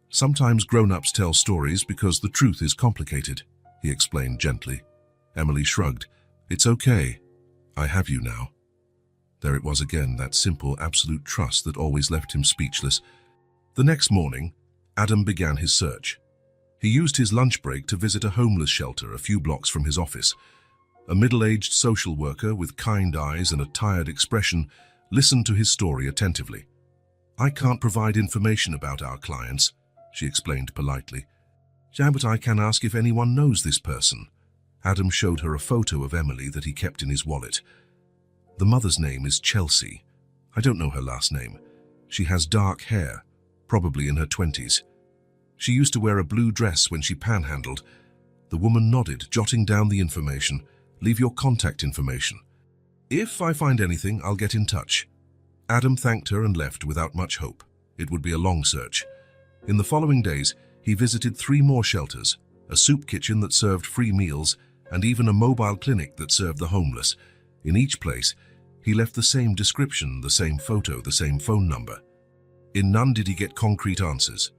"Sometimes grown-ups tell stories because the truth is complicated," he explained gently. Emily shrugged. "It's okay. I have you now." There it was again, that simple, absolute trust that always left him speechless. The next morning, Adam began his search. He used his lunch break to visit a homeless shelter a few blocks from his office. A middle-aged social worker with kind eyes and a tired expression listened to his story attentively. "I can't provide information about our clients," she explained politely. "Yeah, but I can ask if anyone knows this person." Adam showed her a photo of Emily that he kept in his wallet. "The mother's name is Chelsea. I don't know her last name. She has dark hair, probably in her 20s. She used to wear a blue dress when she panhandled." The woman nodded, jotting down the information. "Leave your contact information. If I find anything, I'll get in touch." Adam thanked her and left without much hope. It would be a long search. In the following days, he visited 3 more shelters, a soup kitchen that served free meals, and even a mobile clinic that served the homeless. In each place, he left the same description, the same photo, the same phone number. In none did he get concrete answers.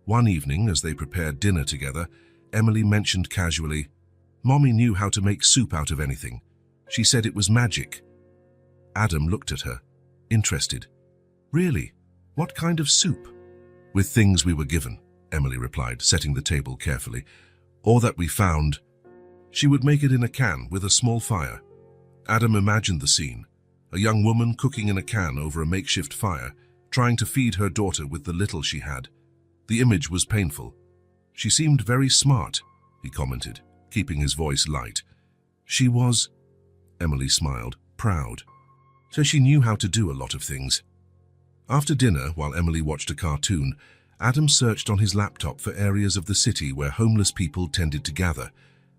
One evening, as they prepared dinner together, Emily mentioned casually, "Mommy knew how to make soup out of anything. She said it was magic." Adam looked at her, interested. "Really? What kind of soup?" "With things we were given," Emily replied, setting the table carefully. "Or that we found." She would make it in a can with a small fire. Adam imagined the scene, a young woman cooking in a can over a makeshift fire, trying to feed her daughter with the little she had. The image was painful. "She seemed very smart," he commented, keeping his voice light. "She was," Emily smiled, "proud. So she knew how to do a lot of things." After dinner, while Emily watched a cartoon, Adam searched on his laptop for areas of the city where homeless people tended to gather.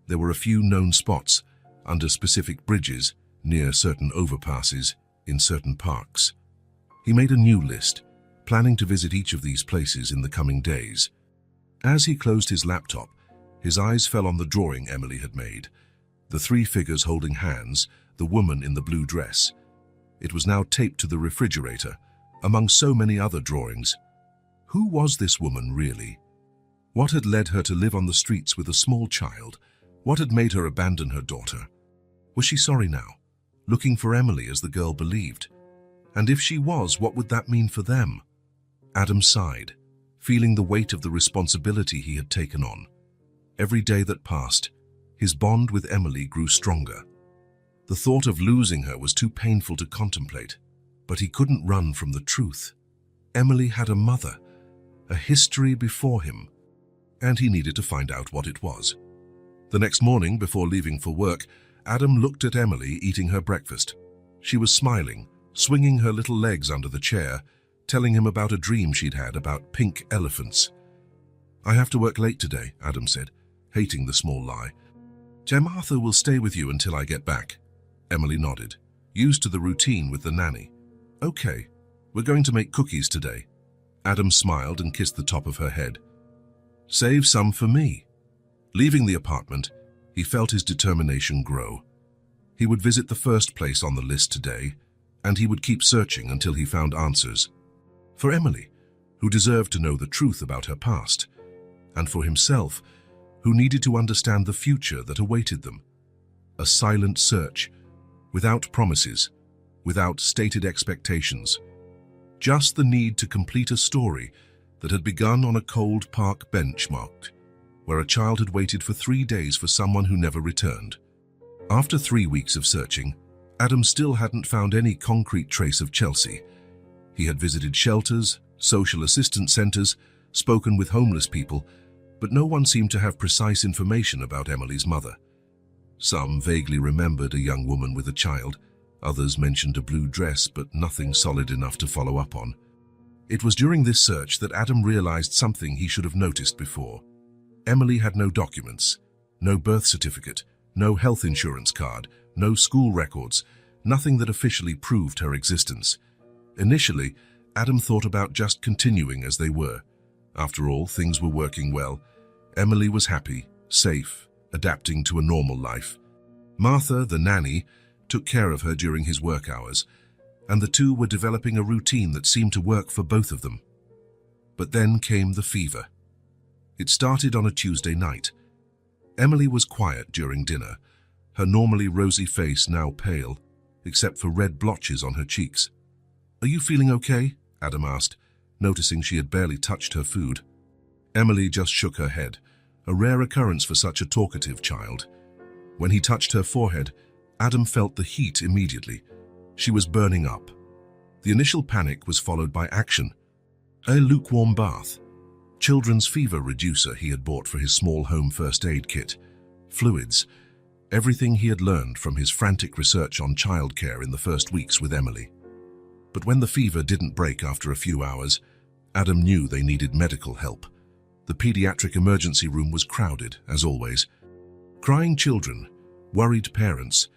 There were a few known spots, under specific bridges, near certain overpasses, in certain parks. He made a new list, planning to visit each of these places in the coming days. As he closed his laptop, his eyes fell on the drawing Emily had made. The 3 figures holding hands, the woman in the blue dress. It was now taped to the refrigerator, among so many other drawings. Who was this woman really? What had led her to live on the streets with a small child, What had made her abandon her daughter? Was she sorry now, looking for Emily as the girl believed? And if she was, what would that mean for them? Adam sighed, feeling the weight of the responsibility he had taken on. Every day that passed, his bond with Emily grew stronger. The thought of losing her was too painful to contemplate, but he couldn't run from the truth. Emily had a mother, a history before him, and he needed to find out what it was. The next morning, before leaving for work, Adam looked at Emily eating her breakfast. She was smiling, swinging her little legs under the chair, telling him about a dream she'd had about pink elephants. "I have to work late today," Adam said, hating the small lie. "Martha will stay with you until I get back." Emily nodded, used to the routine with the nanny. "Okay, we're going to make cookies today." Adam smiled and kissed the top of her head. "Save some for me." Leaving the apartment, he felt his determination grow. He would visit the first place on the list today, and he would keep searching until he found answers. For Emily, who deserved to know the truth about her past, and for himself, who needed to understand the future that awaited them. A silent search, without promises, without stated expectations. Just the need to complete a story that had begun on a cold park bench marked, where a child had waited for 3 days for someone who never returned. After 3 weeks of searching, Adam still hadn't found any concrete trace of Chelsea. He had visited shelters, social assistance centers, spoken with homeless people, but no one seemed to have precise information about Emily's mother. Some vaguely remembered a young woman with a child, others mentioned a blue dress, but nothing solid enough to follow up on. It was during this search that Adam realized something he should have noticed before. Emily had no documents, no birth certificate, no health insurance card, no school records, nothing that officially proved her existence. Initially, Adam thought about just continuing as they were. After all, things were working well. Emily was happy, safe, adapting to a normal life. Martha, the nanny, took care of her during his work hours, and the two were developing a routine that seemed to work for both of them. But then came the fever. It started on a Tuesday night. Emily was quiet during dinner, her normally rosy face now pale, except for red blotches on her cheeks. "Are you feeling okay?" Adam asked, noticing she had barely touched her food. Emily just shook her head, a rare occurrence for such a talkative child. When he touched her forehead, Adam felt the heat immediately. She was burning up. The initial panic was followed by action. A lukewarm bath, children's fever reducer he had bought for his small home first aid kit, fluids, everything he had learned from his frantic research on childcare in the first weeks with Emily. But when the fever didn't break after a few hours, Adam knew they needed medical help. The pediatric emergency room was crowded, as always. Crying children, worried parents,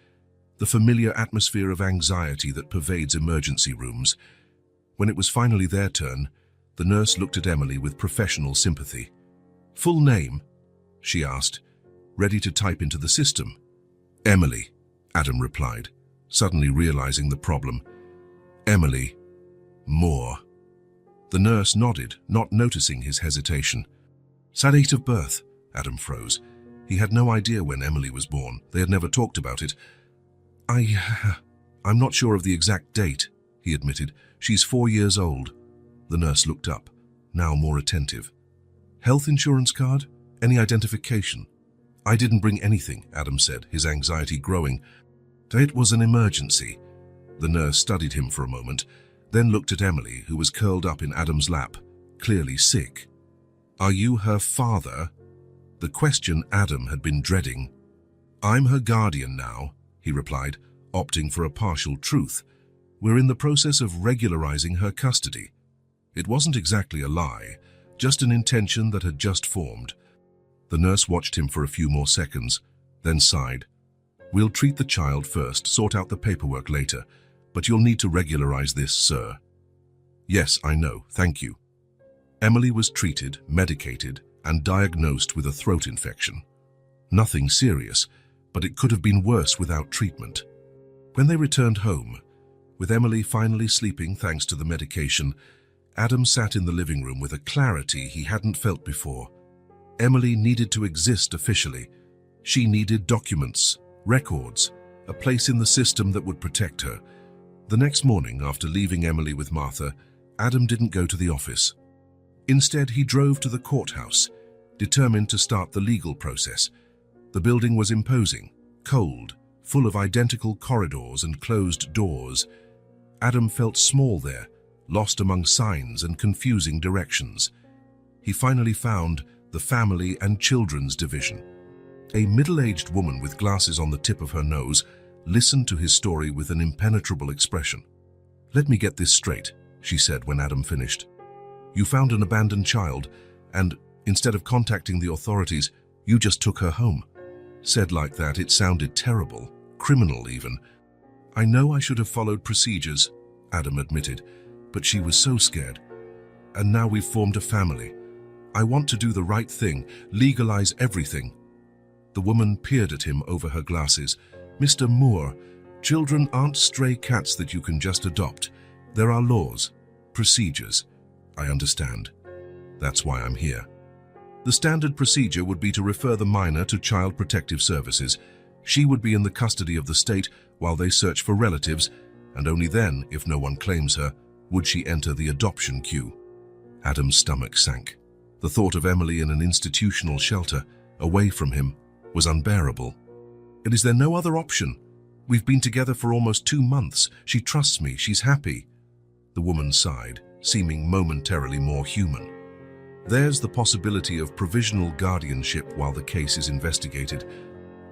the familiar atmosphere of anxiety that pervades emergency rooms. When it was finally their turn, the nurse looked at Emily with professional sympathy. "Full name?" she asked, ready to type into the system. "Emily," Adam replied, suddenly realizing the problem. "Emily Moore." The nurse nodded, not noticing his hesitation. "Sad date of birth?" Adam froze. He had no idea when Emily was born. They had never talked about it. I'm not sure of the exact date," he admitted. "She's 4 years old." The nurse looked up, now more attentive. "Health insurance card? Any identification?" "I didn't bring anything," Adam said, his anxiety growing. "It was an emergency." The nurse studied him for a moment, then looked at Emily, who was curled up in Adam's lap, clearly sick. "Are you her father?" The question Adam had been dreading. "I'm her guardian now," he replied, opting for a partial truth. "We're in the process of regularizing her custody." It wasn't exactly a lie, just an intention that had just formed. The nurse watched him for a few more seconds, then sighed. "We'll treat the child first, sort out the paperwork later, but you'll need to regularize this, sir." "Yes, I know, thank you." Emily was treated, medicated, and diagnosed with a throat infection. Nothing serious, but it could have been worse without treatment. When they returned home, with Emily finally sleeping thanks to the medication, Adam sat in the living room with a clarity he hadn't felt before. Emily needed to exist officially. She needed documents, records, a place in the system that would protect her. The next morning, after leaving Emily with Martha, Adam didn't go to the office. Instead, he drove to the courthouse, determined to start the legal process. The building was imposing, cold, full of identical corridors and closed doors. Adam felt small there, lost among signs and confusing directions. He finally found the Family and Children's Division. A middle-aged woman with glasses on the tip of her nose listened to his story with an impenetrable expression. "Let me get this straight," she said when Adam finished. "You found an abandoned child, and instead of contacting the authorities, you just took her home." Said like that, it sounded terrible, criminal even. "I know I should have followed procedures," Adam admitted, "but she was so scared. And now we've formed a family. I want to do the right thing, legalize everything." The woman peered at him over her glasses. "Mr. Moore, children aren't stray cats that you can just adopt. There are laws, procedures. I understand. That's why I'm here." The standard procedure would be to refer the minor to Child Protective Services. She would be in the custody of the state while they search for relatives, and only then, if no one claims her, would she enter the adoption queue. Adam's stomach sank. The thought of Emily in an institutional shelter, away from him, was unbearable. "And is there no other option? We've been together for almost 2 months. She trusts me. She's happy." The woman sighed, seeming momentarily more human. "There's the possibility of provisional guardianship while the case is investigated.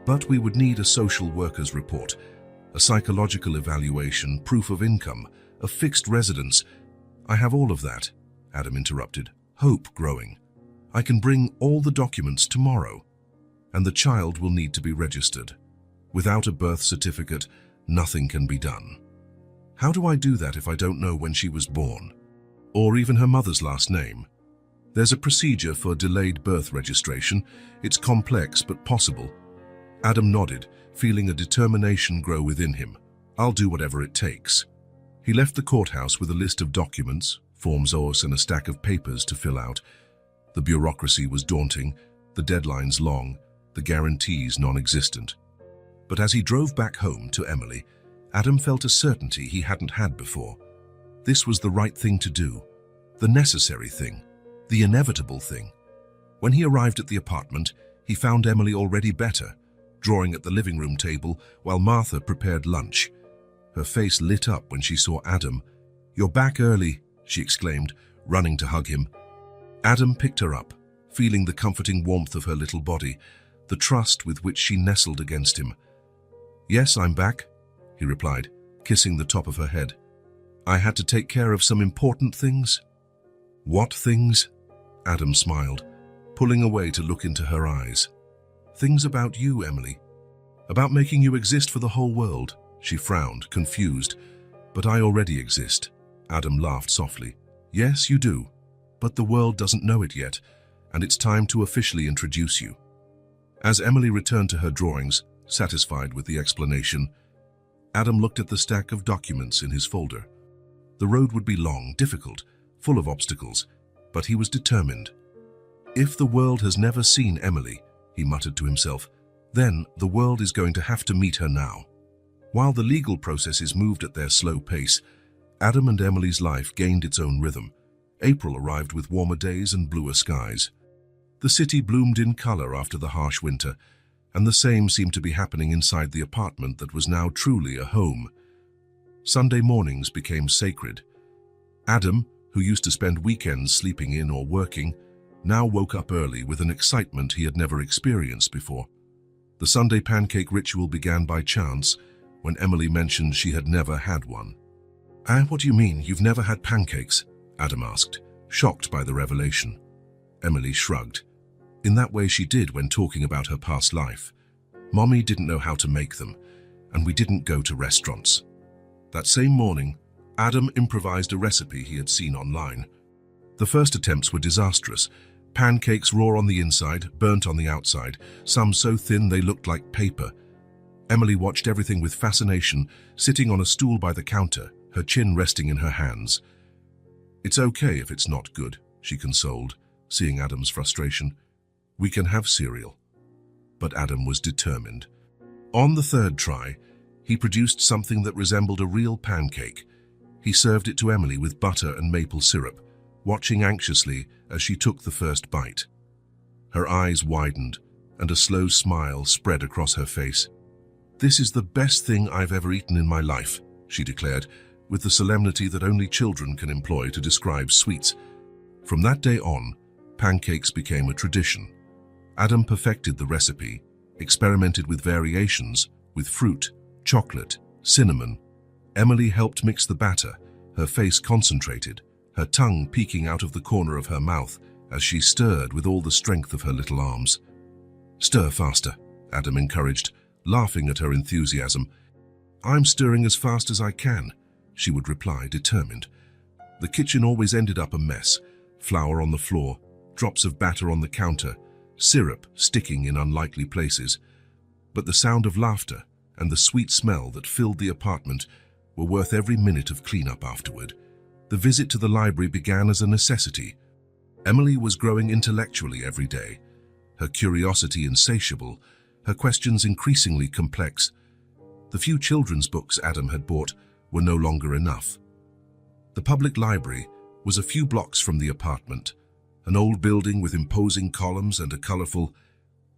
But we would need a social worker's report, a psychological evaluation, proof of income, a fixed residence." "I have all of that," Adam interrupted, hope growing. "I can bring all the documents tomorrow. And the child will need to be registered. Without a birth certificate, nothing can be done." "How do I do that if I don't know when she was born? Or even her mother's last name?" "There's a procedure for delayed birth registration. It's complex but possible." Adam nodded, feeling a determination grow within him. "I'll do whatever it takes." He left the courthouse with a list of documents, Forms OS, and a stack of papers to fill out. The bureaucracy was daunting, the deadlines long, the guarantees non-existent. But as he drove back home to Emily, Adam felt a certainty he hadn't had before. This was the right thing to do, the necessary thing, the inevitable thing. When he arrived at the apartment, he found Emily already better, drawing at the living room table while Martha prepared lunch. Her face lit up when she saw Adam. "You're back early," she exclaimed, running to hug him. Adam picked her up, feeling the comforting warmth of her little body, the trust with which she nestled against him. "Yes, I'm back," he replied, kissing the top of her head. "I had to take care of some important things." "What things?" Adam smiled, pulling away to look into her eyes. "Things about you, Emily. About making you exist for the whole world." She frowned, confused. "But I already exist." Adam laughed softly. "Yes, you do. But the world doesn't know it yet, and it's time to officially introduce you." As Emily returned to her drawings, satisfied with the explanation, Adam looked at the stack of documents in his folder. The road would be long, difficult, full of obstacles, but he was determined. "If the world has never seen Emily," he muttered to himself, "then the world is going to have to meet her now." While the legal processes moved at their slow pace, Adam and Emily's life gained its own rhythm. April arrived with warmer days and bluer skies. The city bloomed in color after the harsh winter, and the same seemed to be happening inside the apartment that was now truly a home. Sunday mornings became sacred. Adam, who used to spend weekends sleeping in or working, now woke up early with an excitement he had never experienced before. The Sunday pancake ritual began by chance when Emily mentioned she had never had one. What do you mean, you've never had pancakes?" Adam asked, shocked by the revelation. Emily shrugged. In that way she did when talking about her past life. "Mommy didn't know how to make them, and we didn't go to restaurants." That same morning, Adam improvised a recipe he had seen online. The first attempts were disastrous. Pancakes raw on the inside, burnt on the outside, some so thin they looked like paper. Emily watched everything with fascination, sitting on a stool by the counter, her chin resting in her hands. "It's okay if it's not good," she consoled, seeing Adam's frustration. "We can have cereal." but Adam was determined. On the third try, he produced something that resembled a real pancake. He served it to Emily with butter and maple syrup, watching anxiously as she took the first bite. Her eyes widened, and a slow smile spread across her face. "This is the best thing I've ever eaten in my life," she declared, with the solemnity that only children can employ to describe sweets. From that day on, pancakes became a tradition. Adam perfected the recipe, experimented with variations, with fruit, chocolate, cinnamon. Emily helped mix the batter, her face concentrated, her tongue peeking out of the corner of her mouth as she stirred with all the strength of her little arms. "Stir faster," Adam encouraged, laughing at her enthusiasm. "I'm stirring as fast as I can," she would reply, determined. The kitchen always ended up a mess: flour on the floor, drops of batter on the counter, syrup sticking in unlikely places. But the sound of laughter and the sweet smell that filled the apartment were worth every minute of cleanup afterward. The visit to the library began as a necessity. Emily was growing intellectually every day, her curiosity insatiable, her questions increasingly complex. The few children's books Adam had bought were no longer enough. The public library was a few blocks from the apartment, an old building with imposing columns and a colorful,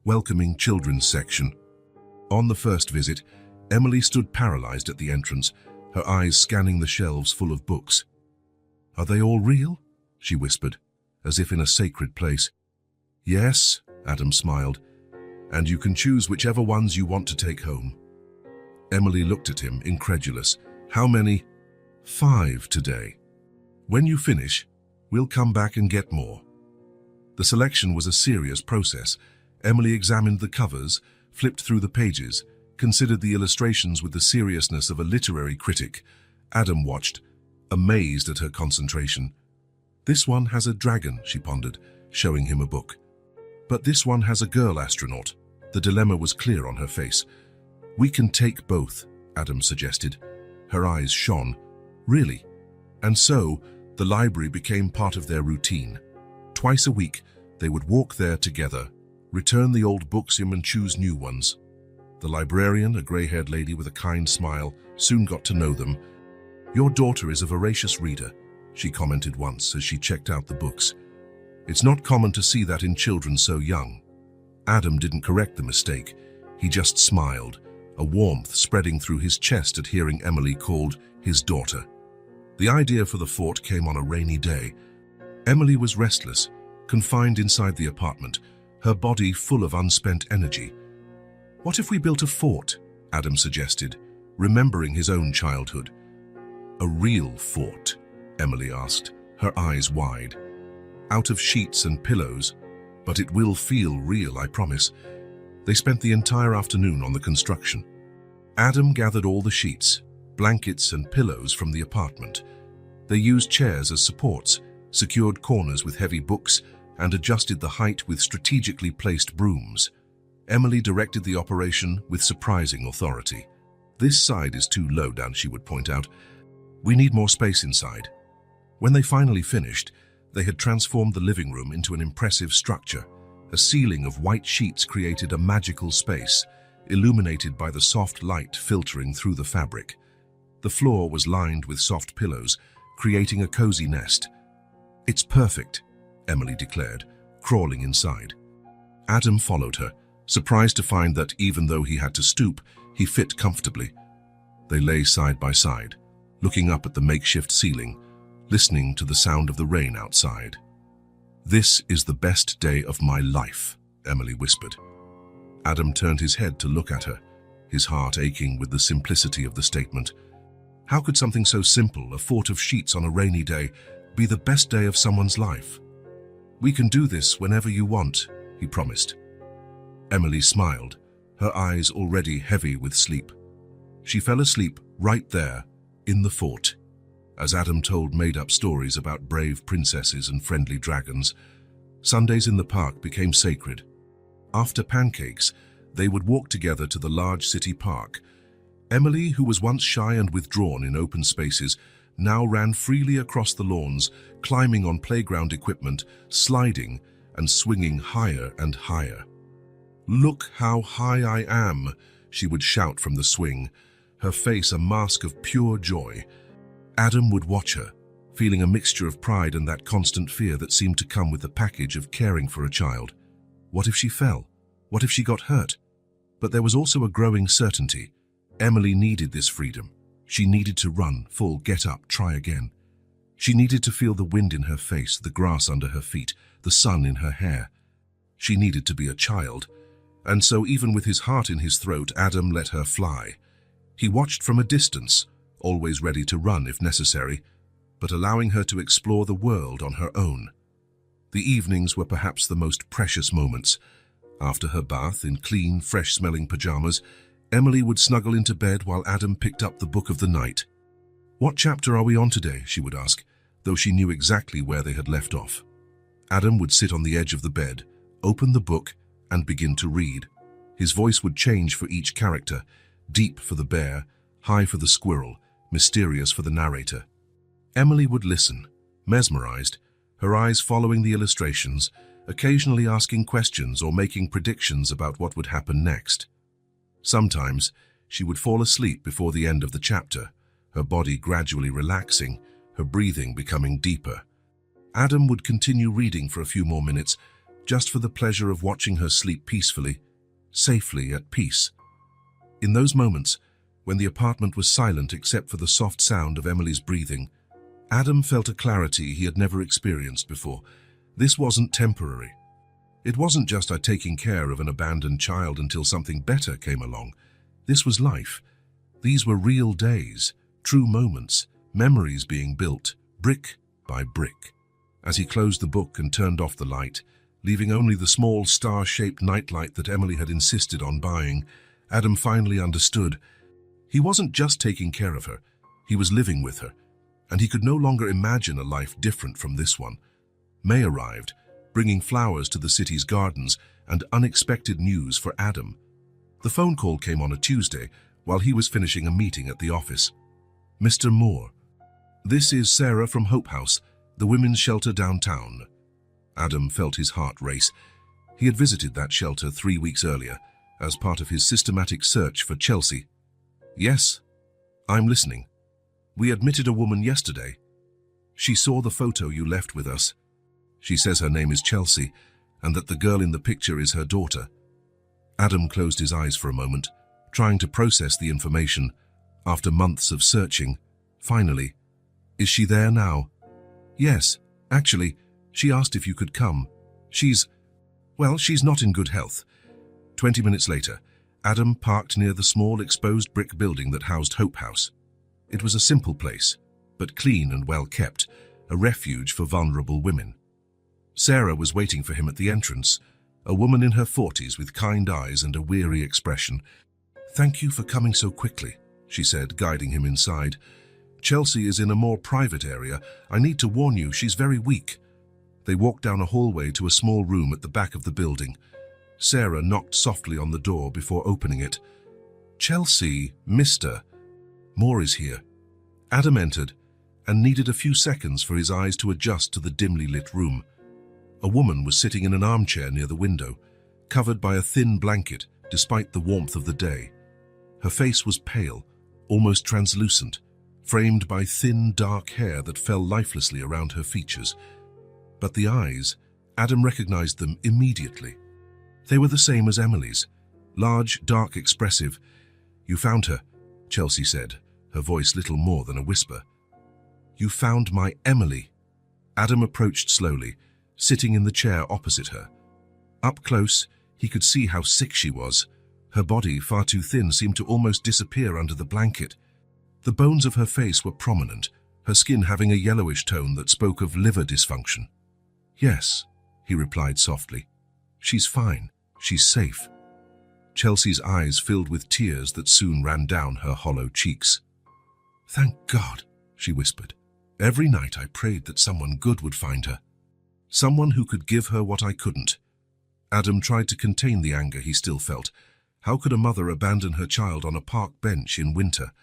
welcoming children's section. On the first visit, Emily stood paralyzed at the entrance, her eyes scanning the shelves full of books. "Are they all real?" she whispered, as if in a sacred place. "Yes," Adam smiled, "and you can choose whichever ones you want to take home." Emily looked at him, incredulous. "How many?" "5 today. When you finish, we'll come back and get more." The selection was a serious process. Emily examined the covers, flipped through the pages, considered the illustrations with the seriousness of a literary critic. Adam watched, amazed at her concentration. "This one has a dragon," she pondered, showing him a book. "But this one has a girl astronaut." The dilemma was clear on her face. "We can take both," Adam suggested. Her eyes shone. "Really?" And so, the library became part of their routine. Twice a week, they would walk there together, return the old books and choose new ones. The librarian, a grey-haired lady with a kind smile, soon got to know them. "Your daughter is a voracious reader," she commented once as she checked out the books. "It's not common to see that in children so young." Adam didn't correct the mistake. He just smiled, a warmth spreading through his chest at hearing Emily called his daughter. The idea for the fort came on a rainy day. Emily was restless, confined inside the apartment, her body full of unspent energy. "What if we built a fort?" Adam suggested, remembering his own childhood. "A real fort?" Emily asked, her eyes wide. "Out of sheets and pillows, but it will feel real, I promise." They spent the entire afternoon on the construction. Adam gathered all the sheets, blankets and pillows from the apartment. They used chairs as supports, secured corners with heavy books, and adjusted the height with strategically placed brooms. Emily directed the operation with surprising authority. "This side is too low down," she would point out. "We need more space inside." When they finally finished, they had transformed the living room into an impressive structure. A ceiling of white sheets created a magical space, illuminated by the soft light filtering through the fabric. The floor was lined with soft pillows, creating a cozy nest. "It's perfect," Emily declared, crawling inside. Adam followed her, surprised to find that even though he had to stoop, he fit comfortably. They lay side by side, looking up at the makeshift ceiling, listening to the sound of the rain outside. "This is the best day of my life," Emily whispered. Adam turned his head to look at her, his heart aching with the simplicity of the statement. How could something so simple, a fort of sheets on a rainy day, be the best day of someone's life? "We can do this whenever you want," he promised. Emily smiled, her eyes already heavy with sleep. She fell asleep right there, in the fort, as Adam told made-up stories about brave princesses and friendly dragons. Sundays in the park became sacred. After pancakes, they would walk together to the large city park. Emily, who was once shy and withdrawn in open spaces, now ran freely across the lawns, climbing on playground equipment, sliding and swinging higher and higher. "Look how high I am," she would shout from the swing, her face a mask of pure joy. Adam would watch her, feeling a mixture of pride and that constant fear that seemed to come with the package of caring for a child. What if she fell? What if she got hurt? But there was also a growing certainty. Emily needed this freedom. She needed to run, fall, get up, try again. She needed to feel the wind in her face, the grass under her feet, the sun in her hair. She needed to be a child. And so even with his heart in his throat, Adam let her fly. He watched from a distance, always ready to run if necessary, but allowing her to explore the world on her own. The evenings were perhaps the most precious moments. After her bath, in clean, fresh-smelling pajamas, Emily would snuggle into bed while Adam picked up the book of the night. "What chapter are we on today?" she would ask, though she knew exactly where they had left off. Adam would sit on the edge of the bed, open the book, and begin to read. His voice would change for each character, deep for the bear, high for the squirrel, mysterious for the narrator. Emily would listen, mesmerized, her eyes following the illustrations, occasionally asking questions or making predictions about what would happen next. Sometimes she would fall asleep before the end of the chapter, her body gradually relaxing, her breathing becoming deeper. Adam would continue reading for a few more minutes, just for the pleasure of watching her sleep peacefully, safely at peace. In those moments, when the apartment was silent except for the soft sound of Emily's breathing, Adam felt a clarity he had never experienced before. This wasn't temporary. It wasn't just taking care of an abandoned child until something better came along. This was life. These were real days, true moments, memories being built, brick by brick. As he closed the book and turned off the light, leaving only the small star-shaped nightlight that Emily had insisted on buying, Adam finally understood. He wasn't just taking care of her, he was living with her, and he could no longer imagine a life different from this one. May arrived, bringing flowers to the city's gardens and unexpected news for Adam. The phone call came on a Tuesday while he was finishing a meeting at the office. "Mr. Moore, this is Sarah from Hope House, the women's shelter downtown." Adam felt his heart race. He had visited that shelter 3 weeks earlier as part of his systematic search for Chelsea. "Yes, I'm listening. We admitted a woman yesterday. She saw the photo you left with us. She says her name is Chelsea and that the girl in the picture is her daughter." Adam closed his eyes for a moment, trying to process the information. After months of searching, finally, "Is she there now?" "Yes, actually, she asked if you could come. She's not in good health." 20 minutes later, Adam parked near the small exposed brick building that housed Hope House. It was a simple place, but clean and well kept, a refuge for vulnerable women. Sarah was waiting for him at the entrance, a woman in her 40s with kind eyes and a weary expression. "Thank you for coming so quickly," she said, guiding him inside. "Chelsea is in a more private area. I need to warn you, she's very weak." They walked down a hallway to a small room at the back of the building. Sarah knocked softly on the door before opening it. "Chelsea, Mr. Moore is here." Adam entered and needed a few seconds for his eyes to adjust to the dimly lit room. A woman was sitting in an armchair near the window, covered by a thin blanket despite the warmth of the day. Her face was pale, almost translucent, framed by thin, dark hair that fell lifelessly around her features. But the eyes, Adam recognized them immediately. They were the same as Emily's, large, dark, expressive. "You found her," Chelsea said, her voice little more than a whisper. "You found my Emily." Adam approached slowly, sitting in the chair opposite her. Up close, he could see how sick she was. Her body, far too thin, seemed to almost disappear under the blanket. The bones of her face were prominent, her skin having a yellowish tone that spoke of liver dysfunction. "Yes," he replied softly. "She's fine. She's safe." Chelsea's eyes filled with tears that soon ran down her hollow cheeks. "Thank God," she whispered. "Every night I prayed that someone good would find her. Someone who could give her what I couldn't." Adam tried to contain the anger he still felt. How could a mother abandon her child on a park bench in winter?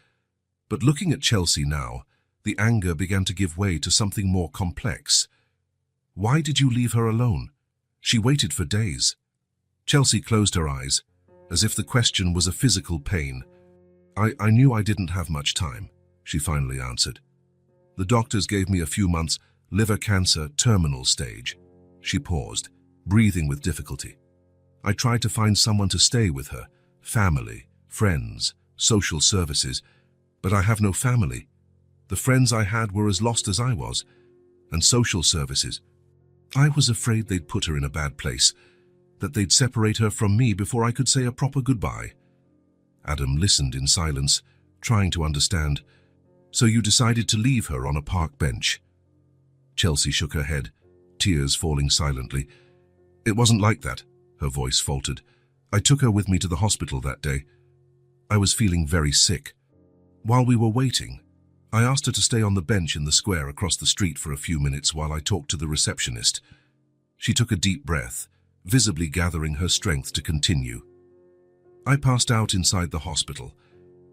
But looking at Chelsea now, the anger began to give way to something more complex. "Why did you leave her alone? She waited for days." Chelsea closed her eyes, as if the question was a physical pain. I knew I didn't have much time, she finally answered. The doctors gave me a few months, liver cancer, terminal stage. She paused, breathing with difficulty. I tried to find someone to stay with her, family, friends, social services, but I have no family. The friends I had were as lost as I was, and social services. I was afraid they'd put her in a bad place, that they'd separate her from me before I could say a proper goodbye. Adam listened in silence, trying to understand. So you decided to leave her on a park bench? Chelsea shook her head, tears falling silently. It wasn't like that, her voice faltered. I took her with me to the hospital that day. I was feeling very sick. While we were waiting, I asked her to stay on the bench in the square across the street for a few minutes while I talked to the receptionist. She took a deep breath, visibly gathering her strength to continue. I passed out inside the hospital.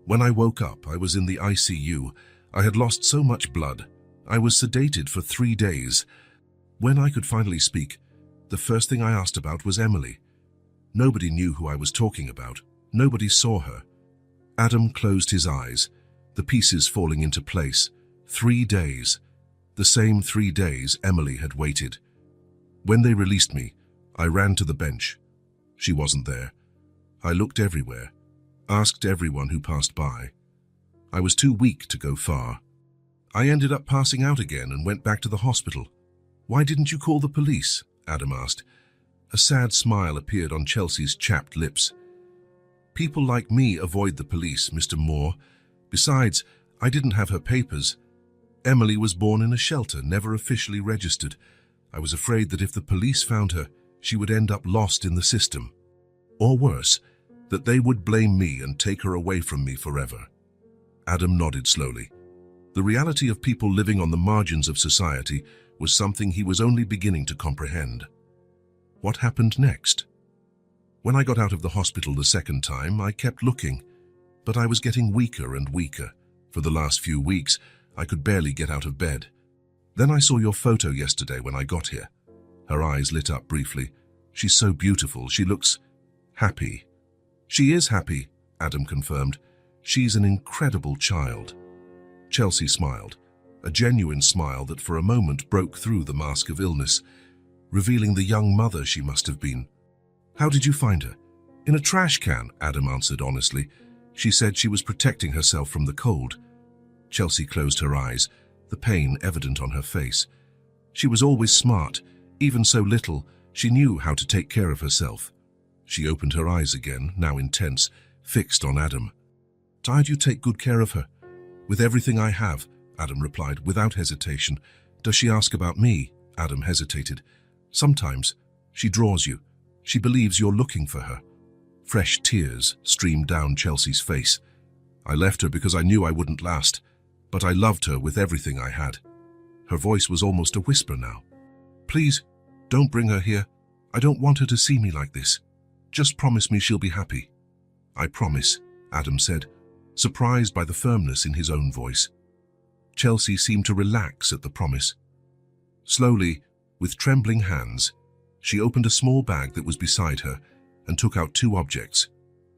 When I woke up, I was in the ICU. I had lost so much blood. I was sedated for 3 days. When I could finally speak, the first thing I asked about was Emily. Nobody knew who I was talking about. Nobody saw her. Adam closed his eyes, the pieces falling into place. 3 days. The same 3 days Emily had waited. When they released me, I ran to the bench. She wasn't there. I looked everywhere, asked everyone who passed by. I was too weak to go far. I ended up passing out again and went back to the hospital. Why didn't you call the police? Adam asked. A sad smile appeared on Chelsea's chapped lips. People like me avoid the police, Mr. Moore. Besides, I didn't have her papers. Emily was born in a shelter, never officially registered. I was afraid that if the police found her, she would end up lost in the system. Or worse, that they would blame me and take her away from me forever. Adam nodded slowly. The reality of people living on the margins of society was something he was only beginning to comprehend. What happened next? When I got out of the hospital the second time, I kept looking, but I was getting weaker and weaker. For the last few weeks, I could barely get out of bed. Then I saw your photo yesterday when I got here. Her eyes lit up briefly. She's so beautiful. She looks happy. She is happy, Adam confirmed. She's an incredible child. Chelsea smiled, a genuine smile that for a moment broke through the mask of illness, revealing the young mother she must have been. How did you find her? In a trash can, Adam answered honestly. She said she was protecting herself from the cold. Chelsea closed her eyes, the pain evident on her face. She was always smart. Even so little, she knew how to take care of herself. She opened her eyes again, now intense, fixed on Adam. Did you take good care of her? With everything I have, Adam replied without hesitation. Does she ask about me? Adam hesitated. Sometimes. She draws you. She believes you're looking for her. Fresh tears streamed down Chelsea's face. I left her because I knew I wouldn't last, but I loved her with everything I had. Her voice was almost a whisper now. Please, don't bring her here. I don't want her to see me like this. Just promise me she'll be happy. I promise, Adam said, surprised by the firmness in his own voice. Chelsea seemed to relax at the promise. Slowly, with trembling hands, she opened a small bag that was beside her and took out 2 objects,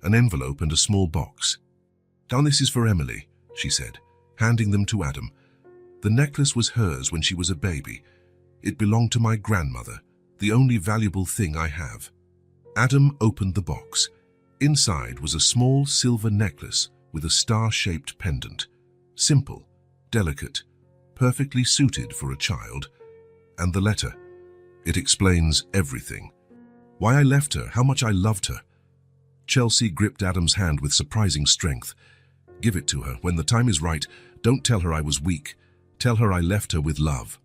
an envelope and a small box. Now this is for Emily, she said, handing them to Adam. The necklace was hers when she was a baby. It belonged to my grandmother, the only valuable thing I have. Adam opened the box. Inside was a small silver necklace with a star-shaped pendant. Simple, delicate, perfectly suited for a child. And the letter. It explains everything. Why I left her, how much I loved her. Chelsea gripped Adam's hand with surprising strength. Give it to her. When the time is right, don't tell her I was weak. Tell her I left her with love.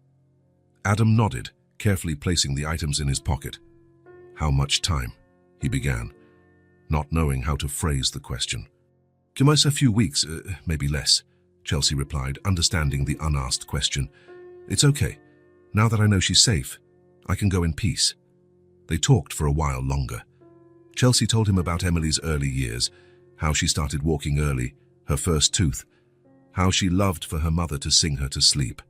Adam nodded, carefully placing the items in his pocket. How much time? He began, not knowing how to phrase the question. Give us a few weeks, maybe less, Chelsea replied, understanding the unasked question. It's okay. Now that I know she's safe, I can go in peace. They talked for a while longer. Chelsea told him about Emily's early years, how she started walking early, her first tooth, how she loved for her mother to sing her to sleep.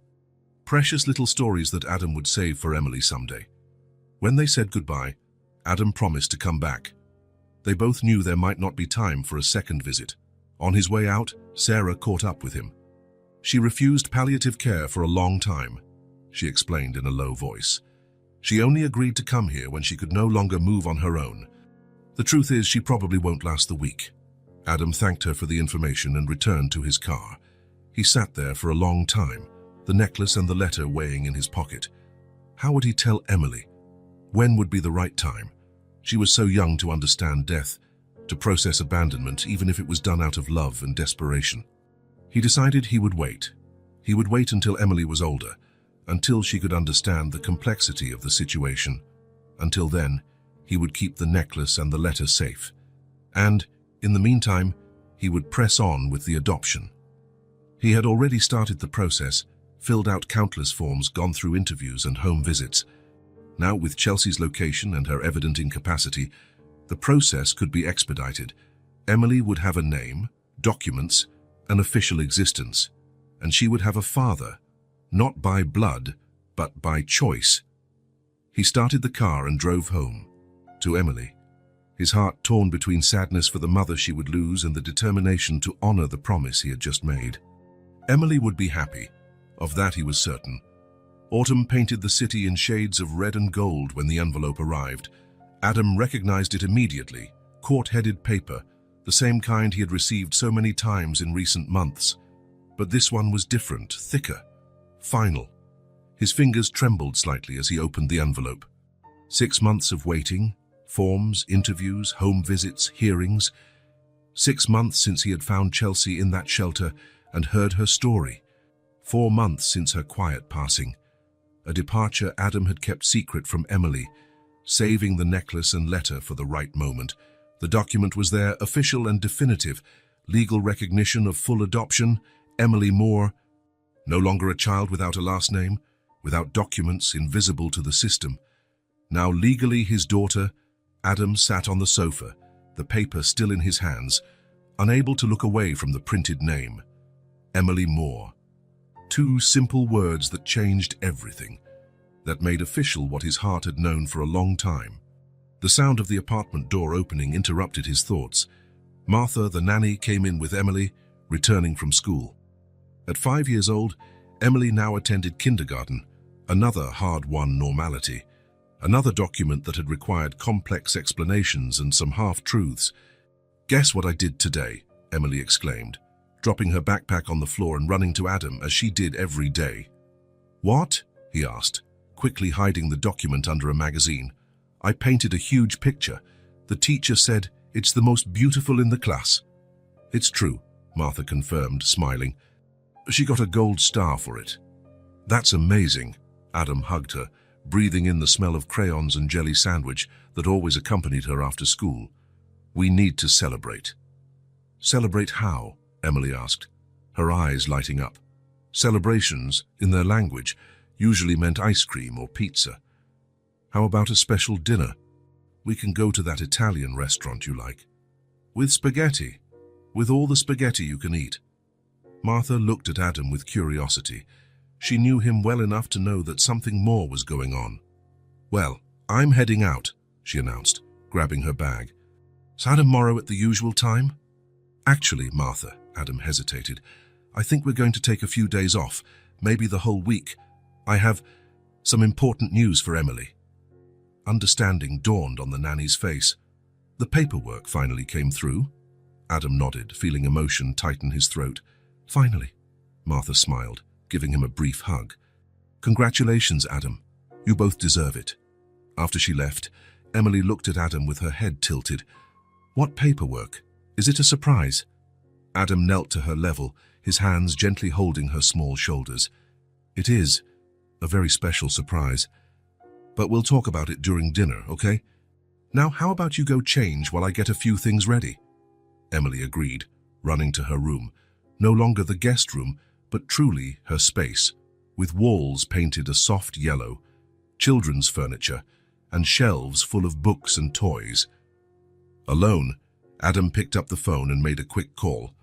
Precious little stories that Adam would save for Emily someday. When they said goodbye, Adam promised to come back. They both knew there might not be time for a second visit. On his way out, Sarah caught up with him. She refused palliative care for a long time, she explained in a low voice. She only agreed to come here when she could no longer move on her own. The truth is, she probably won't last the week. Adam thanked her for the information and returned to his car. He sat there for a long time, the necklace and the letter weighing in his pocket. How would he tell Emily? When would be the right time? She was so young to understand death, to process abandonment, even if it was done out of love and desperation. He decided he would wait. He would wait until Emily was older, until she could understand the complexity of the situation. Until then, he would keep the necklace and the letter safe. And, in the meantime, he would press on with the adoption. He had already started the process, filled out countless forms, gone through interviews and home visits. Now, with Chelsea's location and her evident incapacity, the process could be expedited. Emily would have a name, documents, an official existence, and she would have a father, not by blood, but by choice. He started the car and drove home, to Emily, his heart torn between sadness for the mother she would lose and the determination to honor the promise he had just made. Emily would be happy, of that he was certain. Autumn painted the city in shades of red and gold when the envelope arrived. Adam recognized it immediately, quart-headed paper, the same kind he had received so many times in recent months. But this one was different, thicker, final. His fingers trembled slightly as he opened the envelope. 6 months of waiting, forms, interviews, home visits, hearings. 6 months since he had found Chelsea in that shelter and heard her story. 4 months since her quiet passing. A departure Adam had kept secret from Emily, saving the necklace and letter for the right moment. The document was there, official and definitive. Legal recognition of full adoption. Emily Moore, no longer a child without a last name, without documents, invisible to the system. Now legally his daughter. Adam sat on the sofa, the paper still in his hands, unable to look away from the printed name. Emily Moore. 2 simple words that changed everything, that made official what his heart had known for a long time. The sound of the apartment door opening interrupted his thoughts. Martha, the nanny, came in with Emily, returning from school. At 5 years old, Emily now attended kindergarten, another hard-won normality. Another document that had required complex explanations and some half-truths. "Guess what I did today?" Emily exclaimed, dropping her backpack on the floor and running to Adam as she did every day. "What?" he asked, quickly hiding the document under a magazine. "I painted a huge picture. The teacher said it's the most beautiful in the class." "It's true," Martha confirmed, smiling. "She got a gold star for it." "That's amazing." Adam hugged her, breathing in the smell of crayons and jelly sandwich that always accompanied her after school. "We need to celebrate." "Celebrate how?" Emily asked, her eyes lighting up. Celebrations, in their language, usually meant ice cream or pizza. "How about a special dinner? We can go to that Italian restaurant you like." "With spaghetti? With all the spaghetti you can eat?" Martha looked at Adam with curiosity. She knew him well enough to know that something more was going on. "Well, I'm heading out," she announced, grabbing her bag. "So tomorrow at the usual time?" "Actually, Martha," Adam hesitated, "I think we're going to take a few days off, maybe the whole week. I have some important news for Emily." Understanding dawned on the nanny's face. "The paperwork finally came through?" Adam nodded, feeling emotion tighten his throat. "Finally," Martha smiled, giving him a brief hug. "Congratulations, Adam. You both deserve it." After she left, Emily looked at Adam with her head tilted. "What paperwork? Is it a surprise?" Adam knelt to her level, his hands gently holding her small shoulders. "It is a very special surprise. But we'll talk about it during dinner, okay? Now, how about you go change while I get a few things ready?" Emily agreed, running to her room. No longer the guest room, but truly her space, with walls painted a soft yellow, children's furniture, and shelves full of books and toys. Alone, Adam picked up the phone and made a quick call.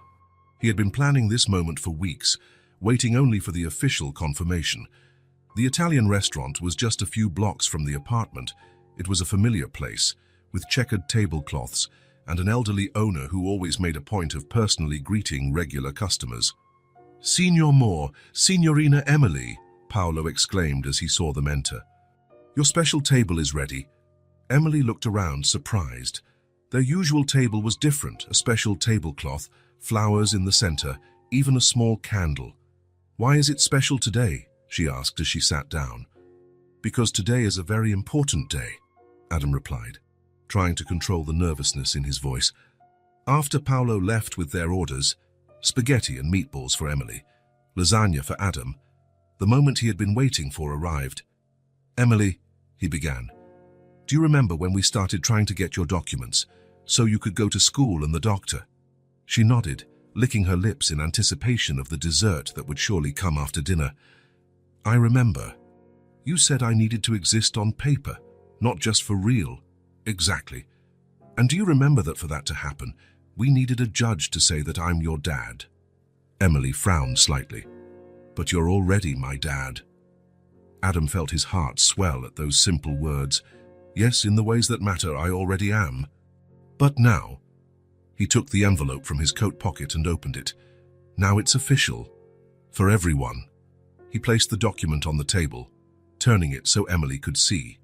He had been planning this moment for weeks, waiting only for the official confirmation. The Italian restaurant was just a few blocks from the apartment. It was a familiar place, with checkered tablecloths and an elderly owner who always made a point of personally greeting regular customers. "Signor Moore, Signorina Emily," Paolo exclaimed as he saw them enter. "Your special table is ready." Emily looked around, surprised. Their usual table was different, a special tablecloth, flowers in the center, even a small candle. "Why is it special today?" she asked as she sat down. "Because today is a very important day," Adam replied, trying to control the nervousness in his voice. After Paolo left with their orders, spaghetti and meatballs for Emily, lasagna for Adam, the moment he had been waiting for arrived. "Emily," he began, "do you remember when we started trying to get your documents so you could go to school and the doctor?" She nodded, licking her lips in anticipation of the dessert that would surely come after dinner. "I remember. You said I needed to exist on paper, not just for real." "Exactly. And do you remember that for that to happen, we needed a judge to say that I'm your dad?" Emily frowned slightly. "But you're already my dad." Adam felt his heart swell at those simple words. "Yes, in the ways that matter, I already am. But now..." He took the envelope from his coat pocket and opened it. "Now it's official. For everyone." He placed the document on the table, turning it so Emily could see.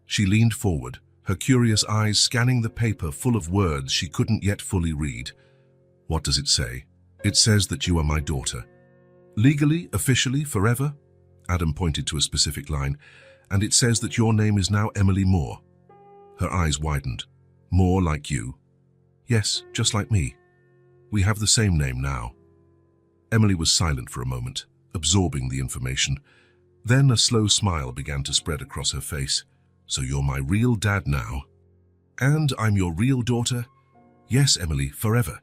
She leaned forward, her curious eyes scanning the paper full of words she couldn't yet fully read. "What does it say?" "It says that you are my daughter. Legally, officially, forever?" Adam pointed to a specific line. "And it says that your name is now Emily Moore." Her eyes widened. "Moore like you?" "Yes, just like me. We have the same name now." Emily was silent for a moment, absorbing the information. Then a slow smile began to spread across her face. "So you're my real dad now? And I'm your real daughter?" "Yes, Emily, forever."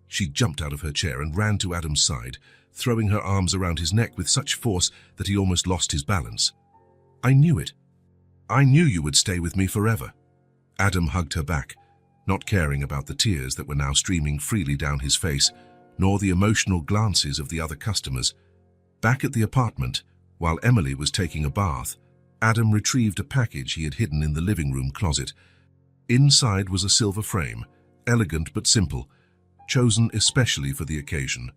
She jumped out of her chair and ran to Adam's side, throwing her arms around his neck with such force that he almost lost his balance. "I knew it. I knew you would stay with me forever." Adam hugged her back, not caring about the tears that were now streaming freely down his face, nor the emotional glances of the other customers. Back at the apartment, while Emily was taking a bath, Adam retrieved a package he had hidden in the living room closet. Inside was a silver frame, elegant but simple, chosen especially for the occasion.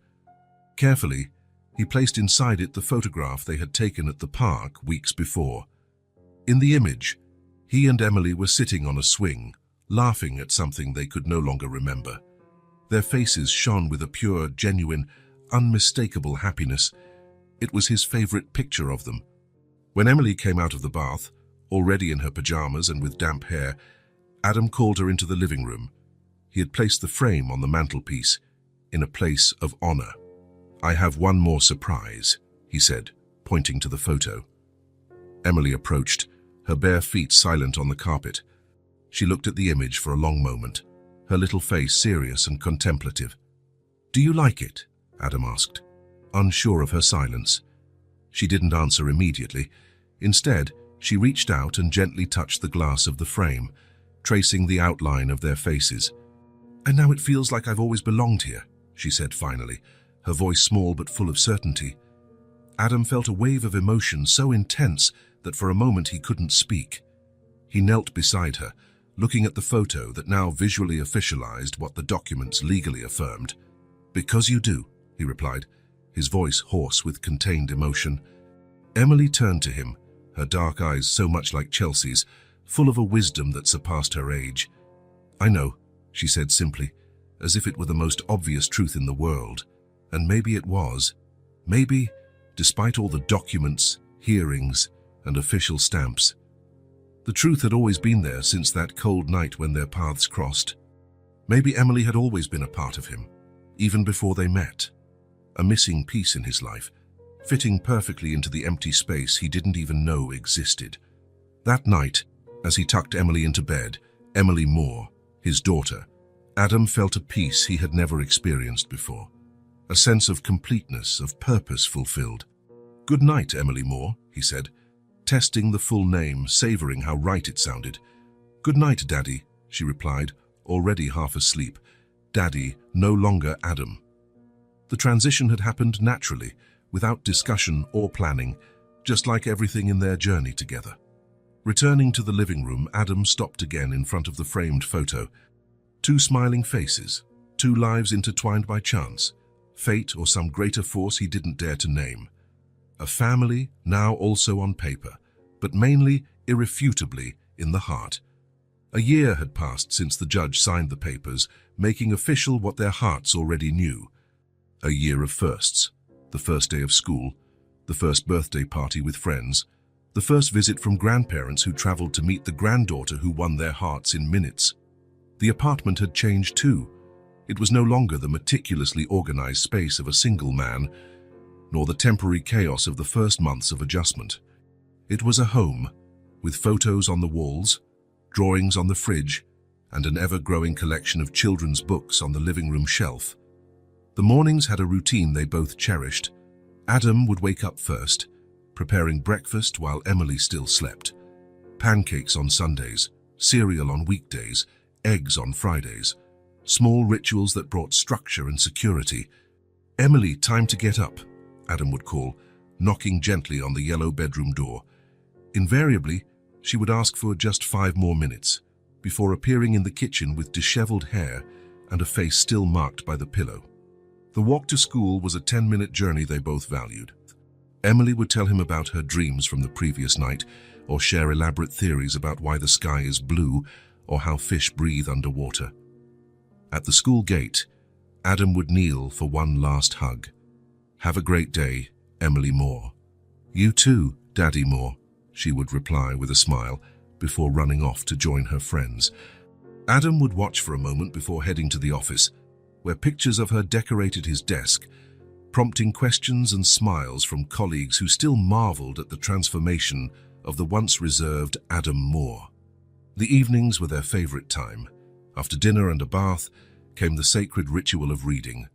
Carefully, he placed inside it the photograph they had taken at the park weeks before. In the image, he and Emily were sitting on a swing, laughing at something they could no longer remember. Their faces shone with a pure, genuine, unmistakable happiness. It was his favorite picture of them. When Emily came out of the bath, already in her pajamas and with damp hair, Adam called her into the living room. He had placed the frame on the mantelpiece, in a place of honor. "I have one more surprise," he said, pointing to the photo. Emily approached, her bare feet silent on the carpet. She looked at the image for a long moment, her little face serious and contemplative. "Do you like it?" Adam asked, unsure of her silence. She didn't answer immediately. Instead, she reached out and gently touched the glass of the frame, tracing the outline of their faces. "And now it feels like I've always belonged here," she said finally, her voice small but full of certainty. Adam felt a wave of emotion so intense that for a moment he couldn't speak. He knelt beside her, looking at the photo that now visually officialized what the documents legally affirmed. "Because you do," he replied, his voice hoarse with contained emotion. Emily turned to him, her dark eyes so much like Chelsea's, full of a wisdom that surpassed her age. "I know," she said simply, as if it were the most obvious truth in the world. And maybe it was. Maybe, despite all the documents, hearings, and official stamps, the truth had always been there since that cold night when their paths crossed. Maybe Emily had always been a part of him, even before they met. A missing piece in his life, fitting perfectly into the empty space he didn't even know existed. That night, as he tucked Emily into bed, Emily Moore, his daughter, Adam felt a peace he had never experienced before. A sense of completeness, of purpose fulfilled. "Good night, Emily Moore," he said, testing the full name, savoring how right it sounded. "Good night, Daddy," she replied, already half asleep. Daddy, no longer Adam. The transition had happened naturally, without discussion or planning, just like everything in their journey together. Returning to the living room, Adam stopped again in front of the framed photo. Two smiling faces, two lives intertwined by chance, fate or some greater force he didn't dare to name. A family, now also on paper, but mainly, irrefutably, in the heart. A year had passed since the judge signed the papers, making official what their hearts already knew. A year of firsts. The first day of school, the first birthday party with friends, the first visit from grandparents who traveled to meet the granddaughter who won their hearts in minutes. The apartment had changed too. It was no longer the meticulously organized space of a single man, nor the temporary chaos of the first months of adjustment. It was a home, with photos on the walls, drawings on the fridge, and an ever-growing collection of children's books on the living room shelf. The mornings had a routine they both cherished. Adam would wake up first, preparing breakfast while Emily still slept. Pancakes on Sundays, cereal on weekdays, eggs on Fridays. Small rituals that brought structure and security. "Emily, time to get up," Adam would call, knocking gently on the yellow bedroom door. Invariably, she would ask for just 5 more minutes, before appearing in the kitchen with disheveled hair and a face still marked by the pillow. The walk to school was a 10-minute journey they both valued. Emily would tell him about her dreams from the previous night, or share elaborate theories about why the sky is blue or how fish breathe underwater. At the school gate, Adam would kneel for one last hug. "Have a great day, Emily Moore." "You too, Daddy Moore," she would reply with a smile, before running off to join her friends. Adam would watch for a moment before heading to the office, where pictures of her decorated his desk, prompting questions and smiles from colleagues who still marveled at the transformation of the once reserved Adam Moore. The evenings were their favorite time. After dinner and a bath came the sacred ritual of reading.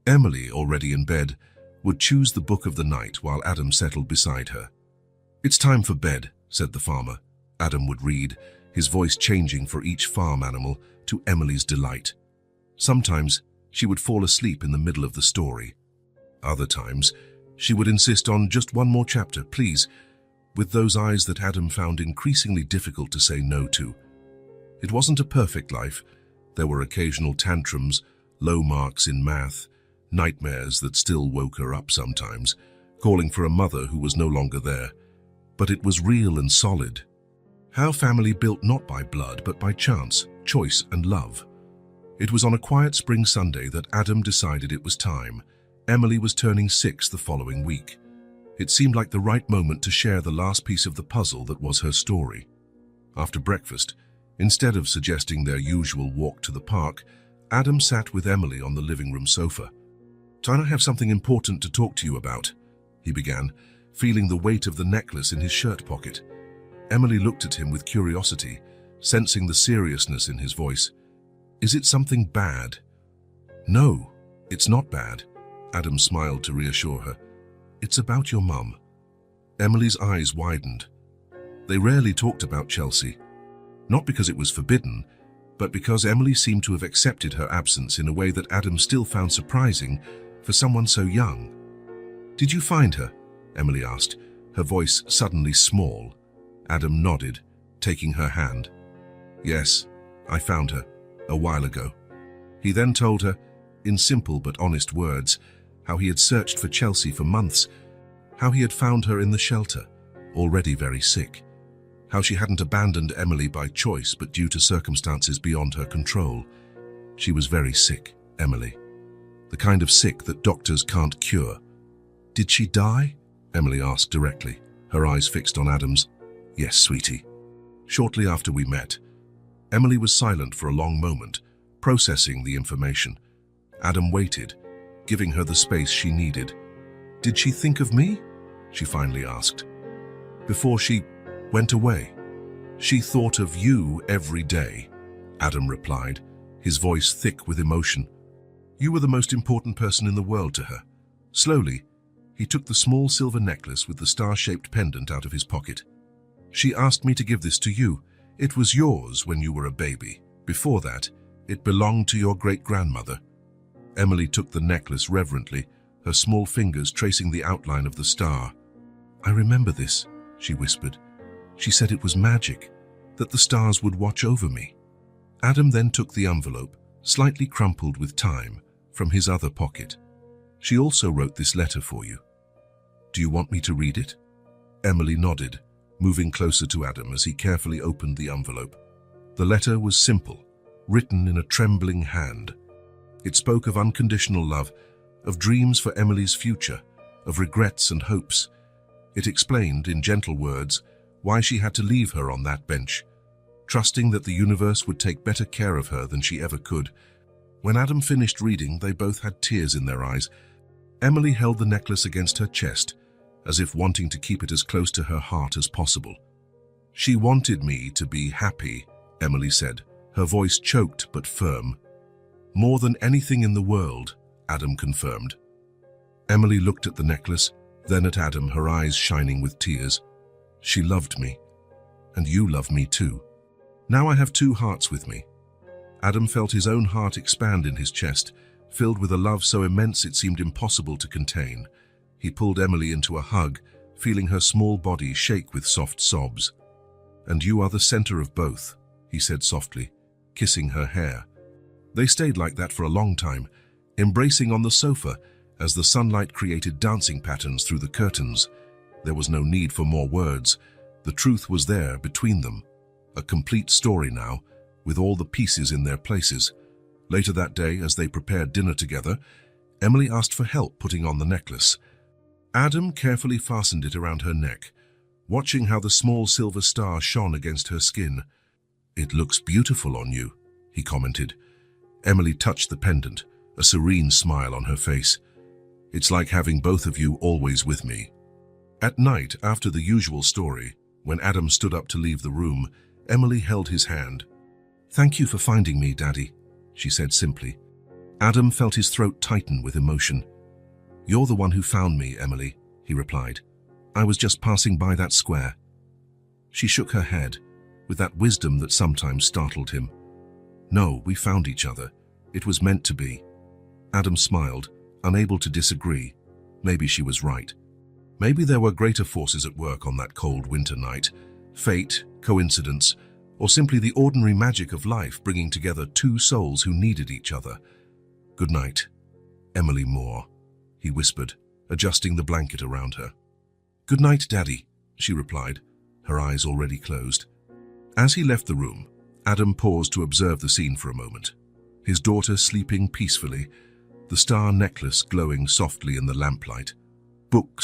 Emily, already in bed, would choose the book of the night while Adam settled beside her. "It's time for bed," said the farmer. Adam would read, his voice changing for each farm animal to Emily's delight. Sometimes she would fall asleep in the middle of the story. Other times she would insist on just one more chapter, please, with those eyes that Adam found increasingly difficult to say no to. It wasn't a perfect life. There were occasional tantrums, low marks in math, nightmares that still woke her up sometimes, calling for a mother who was no longer there. But it was real and solid. How family built not by blood but by chance, choice and love. It was on a quiet spring Sunday that Adam decided it was time. Emily was turning 6 the following week. It seemed like the right moment to share the last piece of the puzzle that was her story. After breakfast, instead of suggesting their usual walk to the park, Adam sat with Emily on the living room sofa. "I have something important to talk to you about," he began, feeling the weight of the necklace in his shirt pocket. Emily looked at him with curiosity, sensing the seriousness in his voice. "Is it something bad?" "No, it's not bad," Adam smiled to reassure her. "It's about your mum." Emily's eyes widened. They rarely talked about Chelsea. Not because it was forbidden, but because Emily seemed to have accepted her absence in a way that Adam still found surprising for someone so young. "Did you find her?" Emily asked, her voice suddenly small. Adam nodded, taking her hand. "Yes, I found her, a while ago." He then told her, in simple but honest words, how he had searched for Chelsea for months, how he had found her in the shelter, already very sick, how she hadn't abandoned Emily by choice but due to circumstances beyond her control. She was very sick, Emily. The kind of sick that doctors can't cure. "Did she die?" Emily asked directly, her eyes fixed on Adam's. "Yes, sweetie." Shortly after we met, Emily was silent for a long moment, processing the information. Adam waited, giving her the space she needed. "Did she think of me?" she finally asked. "Before she went away." "She thought of you every day," Adam replied, his voice thick with emotion. "You were the most important person in the world to her." Slowly, he took the small silver necklace with the star-shaped pendant out of his pocket. "She asked me to give this to you. It was yours when you were a baby. Before that, it belonged to your great-grandmother." Emily took the necklace reverently, her small fingers tracing the outline of the star. "I remember this," she whispered. She said it was magic, that the stars would watch over me. Adam then took the envelope, slightly crumpled with time, from his other pocket. She also wrote this letter for you. Do you want me to read it? Emily nodded, moving closer to Adam as he carefully opened the envelope. The letter was simple, written in a trembling hand. It spoke of unconditional love, of dreams for Emily's future, of regrets and hopes. It explained, in gentle words, why she had to leave her on that bench, trusting that the universe would take better care of her than she ever could. When Adam finished reading, they both had tears in their eyes. Emily held the necklace against her chest, as if wanting to keep it as close to her heart as possible. She wanted me to be happy, Emily said, her voice choked but firm. More than anything in the world, Adam confirmed. Emily looked at the necklace, then at Adam, her eyes shining with tears. She loved me, and you love me too. Now I have two hearts with me. Adam felt his own heart expand in his chest, filled with a love so immense it seemed impossible to contain. He pulled Emily into a hug, feeling her small body shake with soft sobs. And you are the center of both, he said softly, kissing her hair. They stayed like that for a long time, embracing on the sofa as the sunlight created dancing patterns through the curtains. There was no need for more words. The truth was there between them. A complete story now, with all the pieces in their places. Later that day, as they prepared dinner together, Emily asked for help putting on the necklace. Adam carefully fastened it around her neck, watching how the small silver star shone against her skin. "It looks beautiful on you," he commented. Emily touched the pendant, a serene smile on her face. "It's like having both of you always with me." At night, after the usual story, when Adam stood up to leave the room, Emily held his hand. "Thank you for finding me, Daddy," she said simply. Adam felt his throat tighten with emotion. "You're the one who found me, Emily," he replied. "I was just passing by that square." She shook her head, with that wisdom that sometimes startled him. "No, we found each other. It was meant to be." Adam smiled, unable to disagree. Maybe she was right. Maybe there were greater forces at work on that cold winter night. Fate, coincidence, or simply the ordinary magic of life bringing together two souls who needed each other. "Good night, Emily Moore," he whispered, adjusting the blanket around her. "Good night, Daddy," she replied, her eyes already closed. As he left the room, Adam paused to observe the scene for a moment. His daughter sleeping peacefully, the star necklace glowing softly in the lamplight. Books